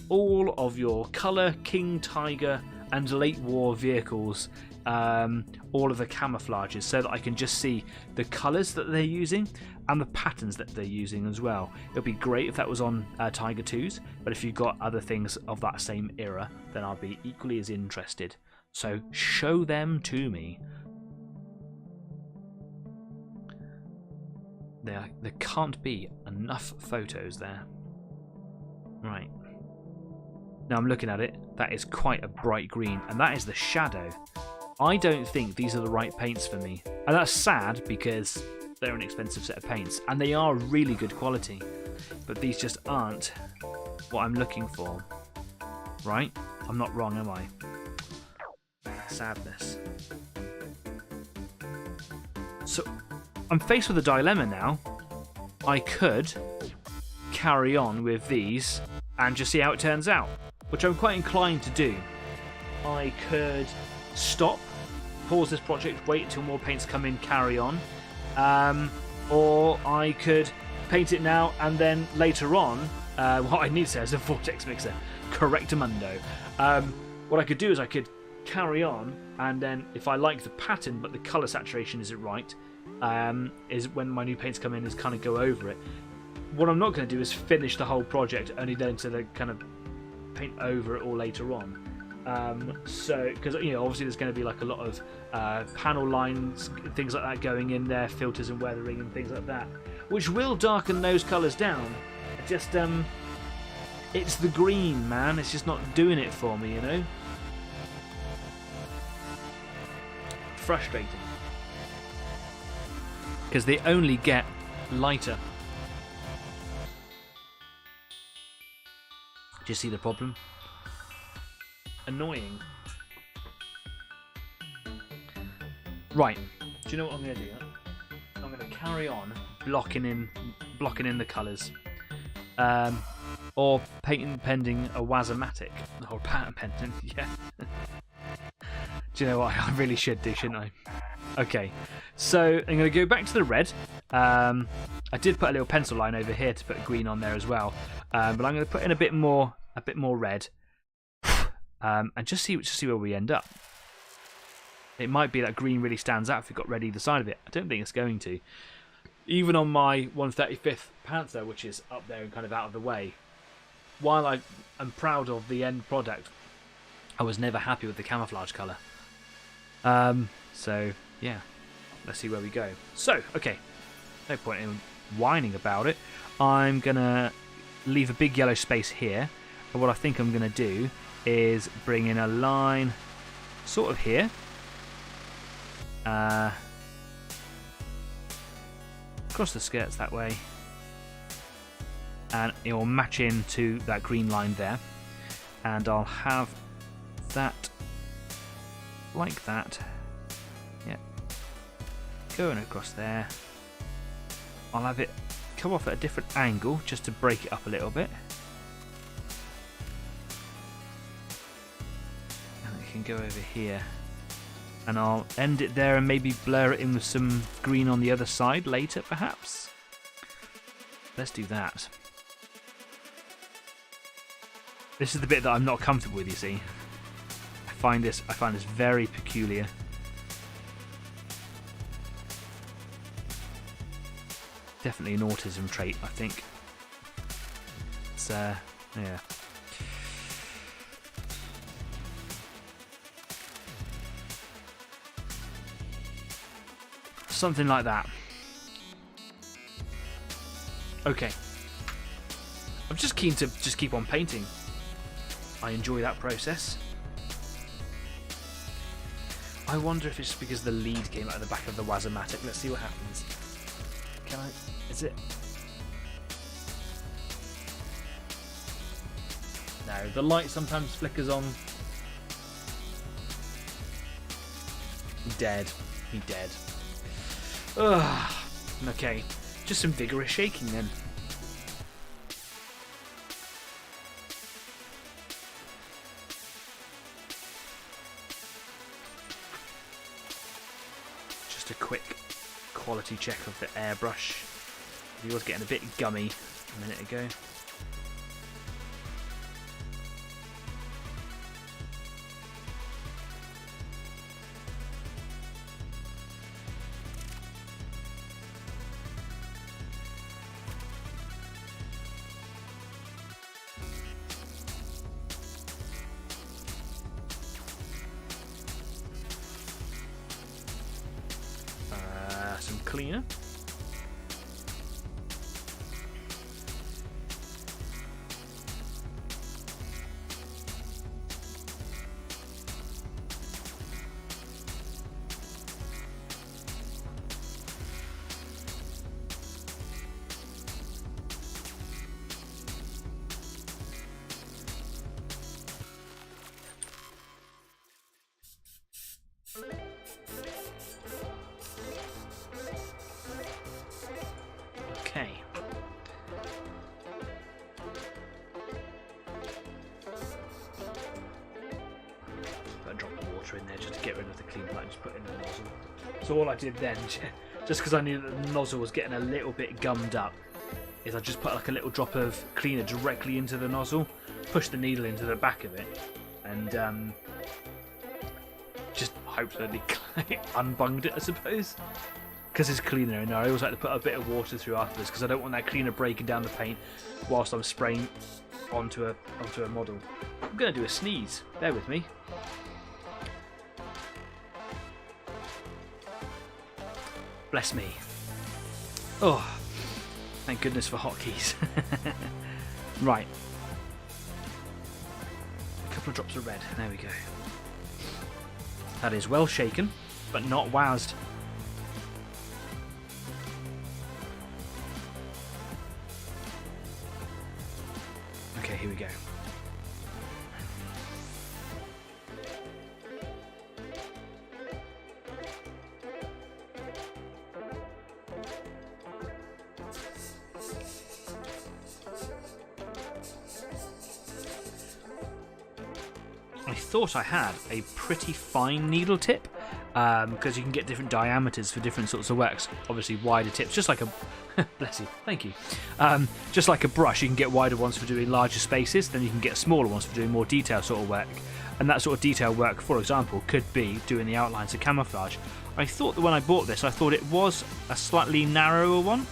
all of your colour, king, tiger and late war vehicles, all of the camouflages, so that I can just see the colours that they're using and the patterns that they're using as well. It would be great if that was on Tiger 2s, but if you've got other things of that same era, then I'll be equally as interested. So show them to me. There can't be enough photos there. Right. Now I'm looking at it. That is quite a bright green, and that is the shadow. I don't think these are the right paints for me. And that's sad because they're an expensive set of paints, and they are really good quality. But these just aren't what I'm looking for. Right? I'm not wrong, am I? Sadness. So I'm faced with a dilemma now. I could carry on with these and just see how it turns out, which I'm quite inclined to do. I could stop, pause this project, wait until more paints come in, carry on, or I could paint it now and then later on, what I need to say is a vortex mixer, correctamundo. What I could do is I could carry on, and then if I like the pattern but the colour saturation isn't right, is when my new paints come in, is kind of go over it. What I'm not going to do is finish the whole project only then to kind of paint over it all later on. So because obviously there's going to be like a lot of panel lines, things like that going in there, filters and weathering and things like that, which will darken those colours down. Just it's the green, man. It's just not doing it for me, you know. Frustrating, because they only get lighter. Do you see the problem? Annoying. Right. Do you know what I'm going to do? I'm going to carry on blocking in the colours, or pending a Wazomatic or pattern pending. Yeah. Do you know what? I really should do, shouldn't I? Okay. So I'm going to go back to the red. I did put a little pencil line over here to put green on there as well, but I'm going to put in a bit more red. And just see where we end up. It might be that green really stands out if we've got red either side of it. I don't think it's going to. Even on my 135th Panther, which is up there and kind of out of the way, while I am proud of the end product, I was never happy with the camouflage colour. So, yeah. Let's see where we go. So, okay. No point in whining about it. I'm going to leave a big yellow space here. And what I think I'm going to do is bring in a line sort of here. Across the skirts that way. And it will match into that green line there. And I'll have that like that. Yeah. Going across there. I'll have it come off at a different angle just to break it up a little bit. Can go over here, and I'll end it there and maybe blur it in with some green on the other side later, perhaps. Let's do that. This is the bit that I'm not comfortable with, you see. I find this very peculiar. Definitely an autism trait, I think. It's yeah. Something like that. Okay. I'm just keen to just keep on painting. I enjoy that process. I wonder if it's because the lead came out of the back of the Wazomatic. Let's see what happens. Can I... Is it... No, the light sometimes flickers on. Dead. He dead. Ugh. Okay. Just some vigorous shaking then. Just a quick quality check of the airbrush. He was getting a bit gummy a minute ago. Some cleaner. Okay. Put a drop of water in there just to get rid of the clean light, just put in the nozzle. So all I did then, just because I knew that the nozzle was getting a little bit gummed up, is I just put like a little drop of cleaner directly into the nozzle, push the needle into the back of it, and just hope that it unbunged it, I suppose. Because there's cleaner in there, I always like to put a bit of water through afterwards because I don't want that cleaner breaking down the paint whilst I'm spraying onto a model. I'm going to do a sneeze, bear with me. Bless me. Oh, thank goodness for hotkeys. Right. A couple of drops of red, there we go. That is well shaken, but not wowzed. Okay, here we go. I thought I had a pretty fine needle tip because you can get different diameters for different sorts of works. Obviously wider tips, just like a bless you, thank you. Just like a brush, you can get wider ones for doing larger spaces, then you can get smaller ones for doing more detail sort of work. And that sort of detail work, for example, could be doing the outlines of camouflage. I thought that when I bought this, I thought it was a slightly narrower one.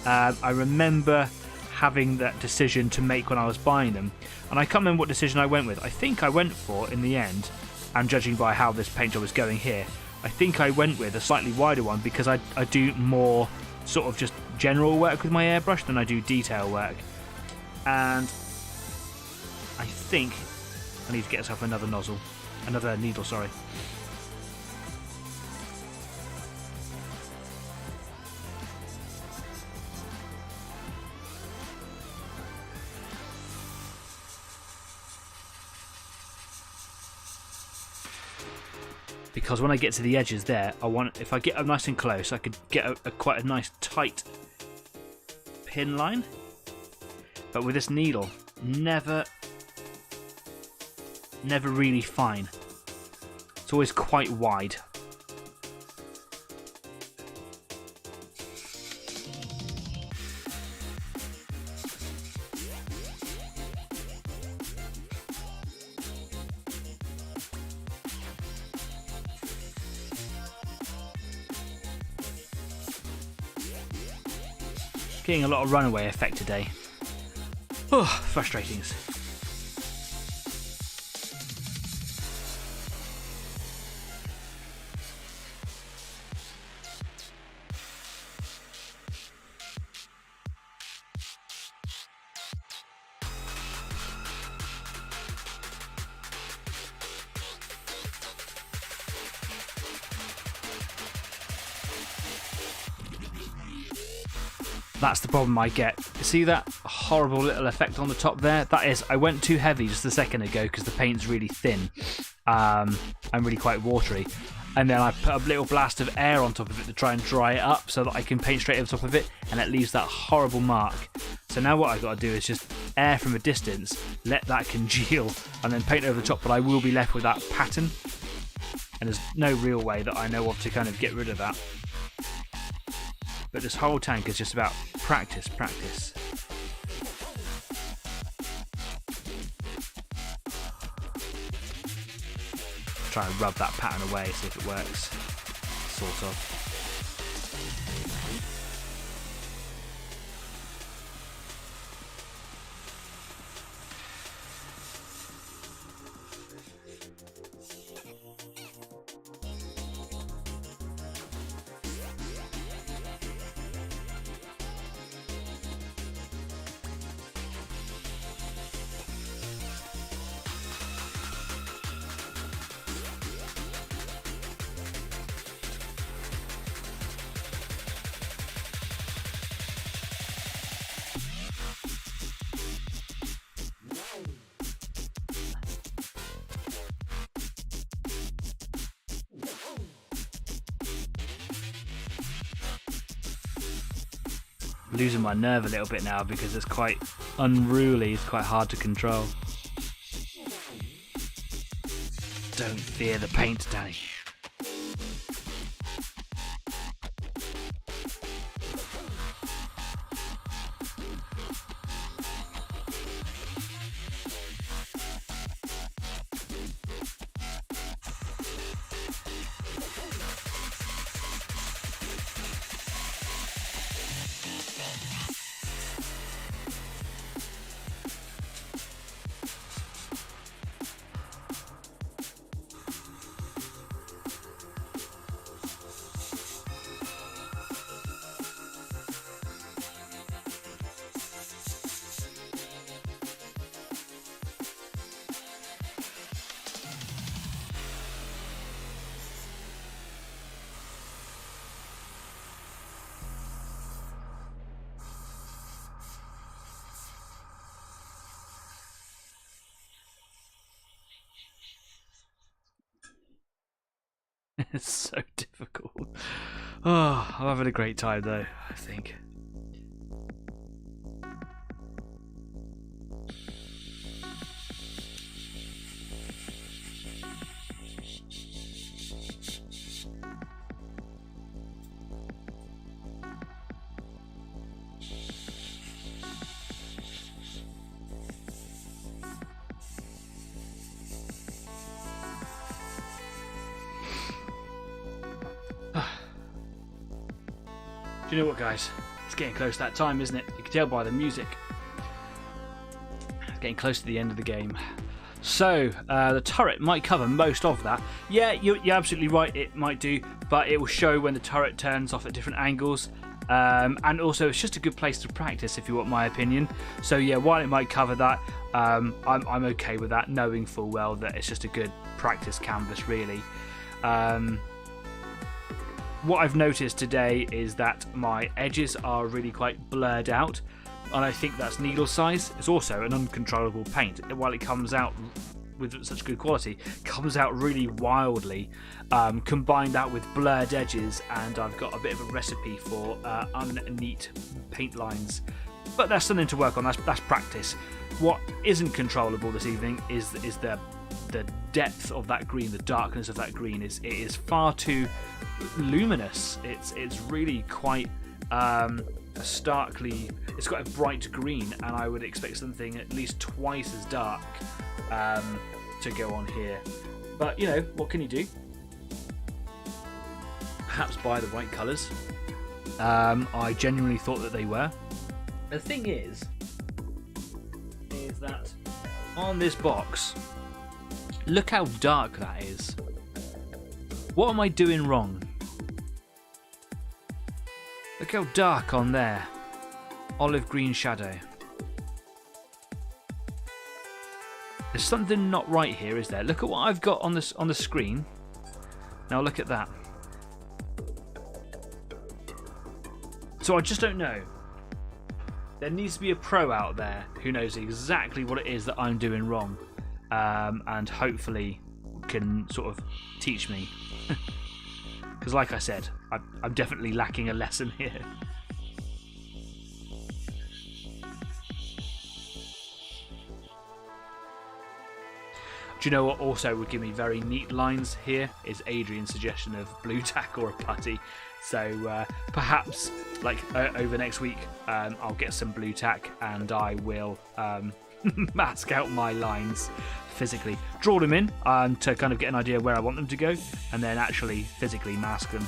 I remember having that decision to make when I was buying them, and I can't remember what decision I went with. I think I went for, in the end, and judging by how this paint job is going here, I think I went with a slightly wider one because I do more sort of just general work with my airbrush than I do detail work. And I think I need to get myself another needle, sorry. Because when I get to the edges there, if I get up nice and close, I could get quite a nice tight pin line. But with this needle, never really fine. It's always quite wide. Getting a lot of runaway effect today. Oh, frustrating. That's the problem I get. See that horrible little effect on the top there? That is, I went too heavy just a second ago because the paint's really thin and really quite watery. and then I put a little blast of air on top of it to try and dry it up so that I can paint straight over top of it, and it leaves that horrible mark. So now what I've got to do is just air from a distance, let that congeal, and then paint over the top, but I will be left with that pattern, and there's no real way that I know of to kind of get rid of that. But this whole tank is just about practice. Try and rub that pattern away, see if it works, sort of. Losing my nerve a little bit now because it's quite unruly, it's quite hard to control. Don't fear the paint, Danny. It's so difficult. Oh, I'm having a great time though, I think. Do you know what, guys? It's getting close to that time, isn't it? You can tell by the music. It's getting close to the end of the game. So, the turret might cover most of that. Yeah, you're absolutely right, it might do, but it will show when the turret turns off at different angles. And also, it's just a good place to practice, if you want my opinion. So yeah, while it might cover that, I'm okay with that, knowing full well that it's just a good practice canvas, really. What I've noticed today is that my edges are really quite blurred out, and I think that's needle size. It's also an uncontrollable paint. While it comes out with such good quality, comes out really wildly. Combine that with blurred edges, and I've got a bit of a recipe for unneat paint lines. But that's something to work on. That's practice. What isn't controllable this evening is the depth of that green, the darkness of that green. It is far too luminous. It's really quite starkly. It's got a bright green, and I would expect something at least twice as dark to go on here. But you know, what can you do? Perhaps buy the right colours. I genuinely thought that they were. The thing is that on this box, look how dark that is. What am I doing wrong? Look how dark on there. Olive green shadow. There's something not right here, is there? Look at what I've got on the screen. Now look at that. So I just don't know. There needs to be a pro out there who knows exactly what it is that I'm doing wrong, and hopefully can sort of teach me. because like I said, I'm definitely lacking a lesson here. Do you know what also would give me very neat lines here is Adrian's suggestion of blue tack or a putty. So perhaps like over next week I'll get some blue tack and I will mask out my lines physically, draw them in to kind of get an idea where I want them to go, and then actually physically mask them.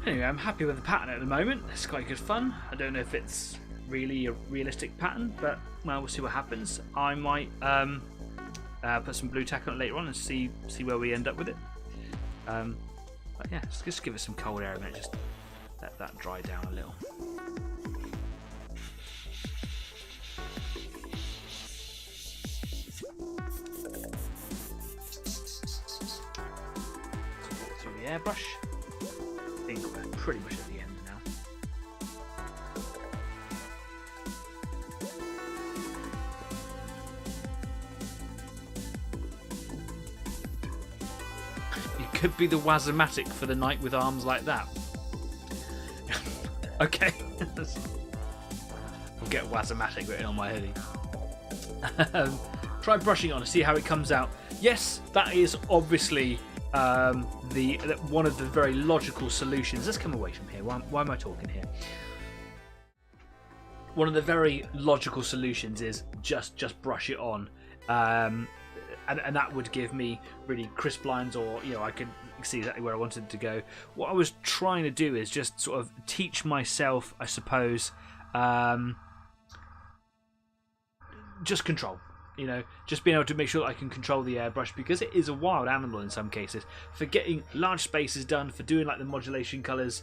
Anyway, I'm happy with the pattern at the moment. It's quite good fun. I don't know if it's really a realistic pattern, but well, we'll see what happens. I might put some blue tack on it later on and see where we end up with it. But yeah, just give it some cold air a minute. Just let that dry down a little. Through the airbrush. I think we're pretty much at the end now. You could be the Wazomatic for the knight with arms like that. Okay. I'll get Wazomatic written on my hoodie. Try brushing it on and see how it comes out. Yes, that is obviously one of the very logical solutions. Let's come away from here. Why am I talking here? One of the very logical solutions is just brush it on, and that would give me really crisp lines, or I could see exactly where I wanted to go. What I was trying to do is just sort of teach myself, I suppose, just control. Just being able to make sure that I can control the airbrush, because it is a wild animal in some cases. For getting large spaces done, for doing like the modulation colours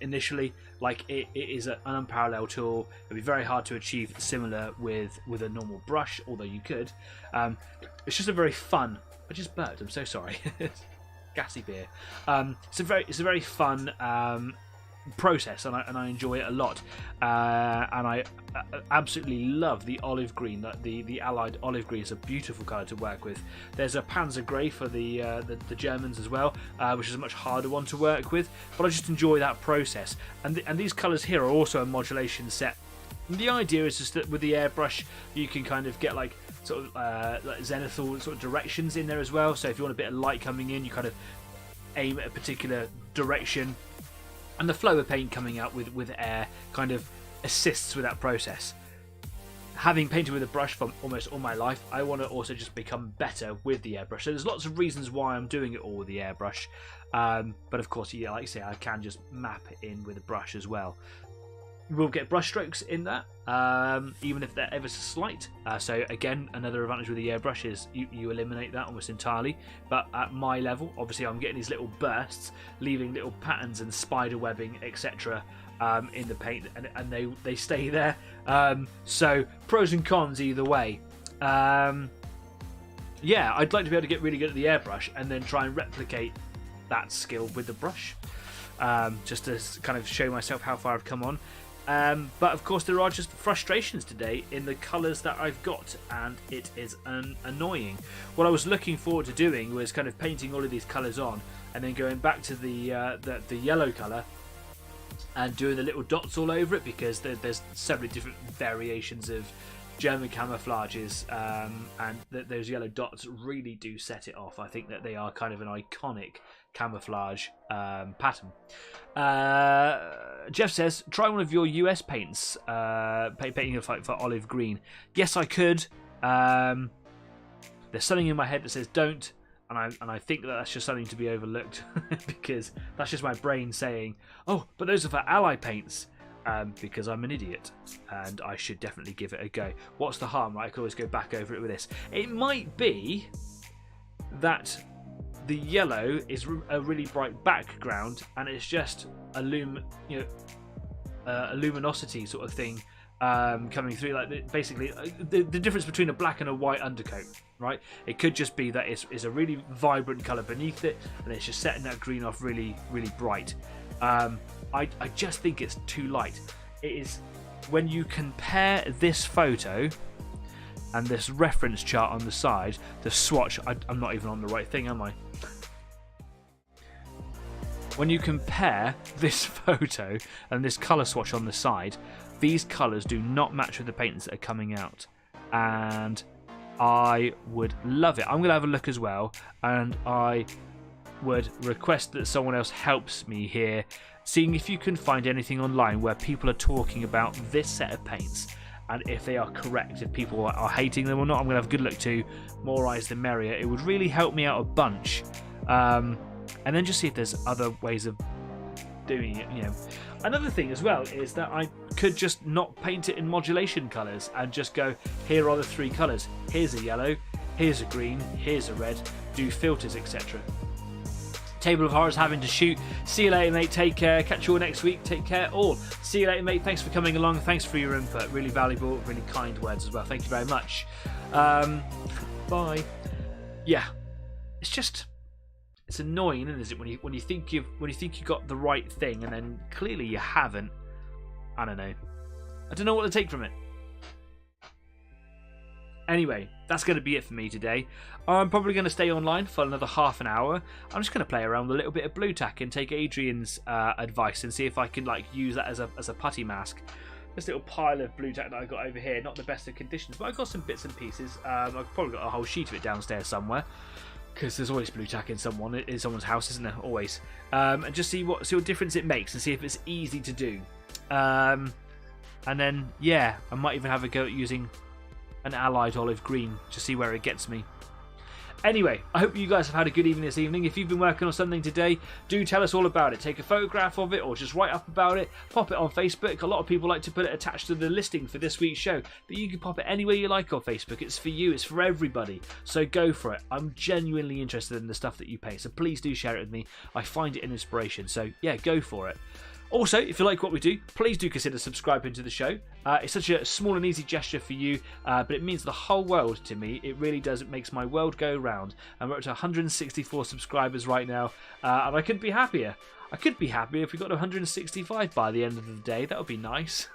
initially, like it is an unparalleled tool. It'd be very hard to achieve similar with a normal brush, although you could. It's just a very fun. I just burped. I'm so sorry. Gassy beer. It's a very fun process, and I enjoy it a lot, and I absolutely love the olive green. The allied olive green is a beautiful colour to work with. There's a Panzer Grey for the Germans as well, which is a much harder one to work with, but I just enjoy that process. And these colours here are also a modulation set. And the idea is just that with the airbrush you can kind of get like sort of like zenithal sort of directions in there as well. So if you want a bit of light coming in, you kind of aim at a particular direction, and the flow of paint coming out with air kind of assists with that process. Having painted with a brush for almost all my life, I want to also just become better with the airbrush. So there's lots of reasons why I'm doing it all with the airbrush, but of course, like I say, I can just map it in with a brush as well. We'll get brush strokes in that, even if they're ever so slight. So again, another advantage with the airbrush is you eliminate that almost entirely. But at my level, obviously I'm getting these little bursts, leaving little patterns and spider webbing, etc. In the paint, and they stay there. So pros and cons either way. Yeah, I'd like to be able to get really good at the airbrush and then try and replicate that skill with the brush, just to kind of show myself how far I've come on. But of course there are just frustrations today in the colours that I've got, and it is annoying. What I was looking forward to doing was kind of painting all of these colours on and then going back to the yellow colour and doing the little dots all over it, because there's several different variations of German camouflages, and those yellow dots really do set it off. I think that they are kind of an iconic camouflage pattern. Jeff says, try one of your US paints, painting for olive green. Yes, I could. There's something in my head that says don't, and I think that's just something to be overlooked because that's just my brain saying, oh, but those are for ally paints. Because I'm an idiot and I should definitely give it a go. What's the harm, right? I could always go back over it with this. It might be that the yellow is a really bright background and it's just a luminosity sort of thing coming through. Like basically, the difference between a black and a white undercoat, right? It could just be that it's a really vibrant colour beneath it and it's just setting that green off really, really bright. I just think it's too light. It is when you compare this photo and this reference chart on the side, the swatch. I'm not even on the right thing, am I? When you compare this photo and this colour swatch on the side, these colours do not match with the paints that are coming out, and I would love it. I'm going to have a look as well, and I would request that someone else helps me here, seeing if you can find anything online where people are talking about this set of paints and if they are correct, if people are hating them or not. I'm going to have a good look too. More eyes the merrier. It would really help me out a bunch. And then just see if there's other ways of doing it. Another thing as well is that I could just not paint it in modulation colours and just go, here are the 3 colours. Here's a yellow, here's a green, here's a red. Do filters, etc. Table of Horrors having to shoot. See you later, mate. Take care. Catch you all next week. Take care all. See you later, mate. Thanks for coming along. Thanks for your input. Really valuable, really kind words as well. Thank you very much. Bye. Yeah, it's annoying, isn't it? When you think you got the right thing and then clearly you haven't. I don't know what to take from it. Anyway, that's going to be it for me today. I'm probably going to stay online for another half an hour. I'm just going to play around with a little bit of blue tack and take Adrian's advice and see if I can use that as a putty mask. This little pile of blue tack that I got over here, not the best of conditions, but I've got some bits and pieces. I've probably got a whole sheet of it downstairs somewhere, because there's always blue tack in someone's house, isn't there? Always. And just see what difference it makes and see if it's easy to do. And then I might even have a go at using an allied olive green to see where it gets me. Anyway, I hope you guys have had a good evening this evening. If you've been working on something today, do tell us all about it. Take a photograph of it or just write up about it. Pop it on Facebook. A lot of people like to put it attached to the listing for this week's show, but you can pop it anywhere you like on Facebook. It's for you. It's for everybody. So go for it. I'm genuinely interested in the stuff that you paint, so please do share it with me. I find it an inspiration. So yeah, go for it. Also, if you like what we do, please do consider subscribing to the show. It's such a small and easy gesture for you, but it means the whole world to me. It really does. It makes my world go round. And we're up to 164 subscribers right now, and I couldn't be happier. I could be happier if we got to 165 by the end of the day. That would be nice.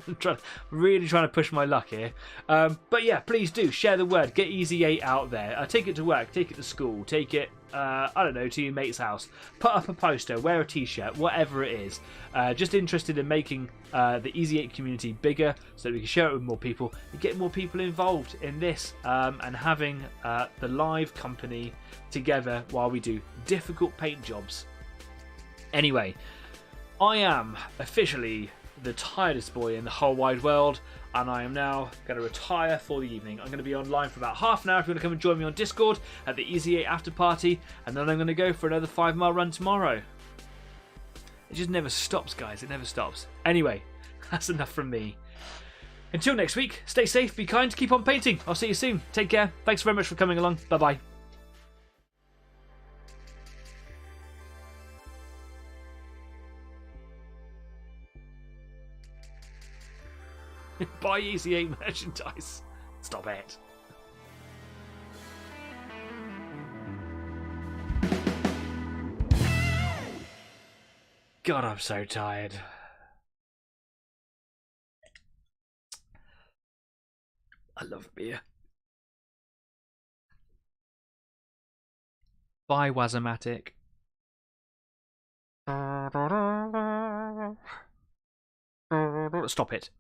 I'm really trying to push my luck here. But yeah, please do share the word. Get Easy 8 out there. Take it to work. Take it to school. Take it, I don't know, to your mate's house. Put up a poster. Wear a t-shirt. Whatever it is. Just interested in making the Easy 8 community bigger so that we can share it with more people and get more people involved in this, and having the live company together while we do difficult paint jobs. Anyway, I am officially the tiredest boy in the whole wide world, and I am now going to retire for the evening. I'm going to be online for about half an hour if you want to come and join me on Discord at the Easy 8 after party, and then I'm going to go for another 5-mile run tomorrow. It just never stops, guys. It never stops. Anyway, that's enough from me. Until next week, stay safe, be kind, keep on painting. I'll see you soon. Take care. Thanks very much for coming along. Bye-bye. Buy Easy 8 merchandise. Stop it. God, I'm so tired. I love beer. Bye, Wazomatic. Stop it.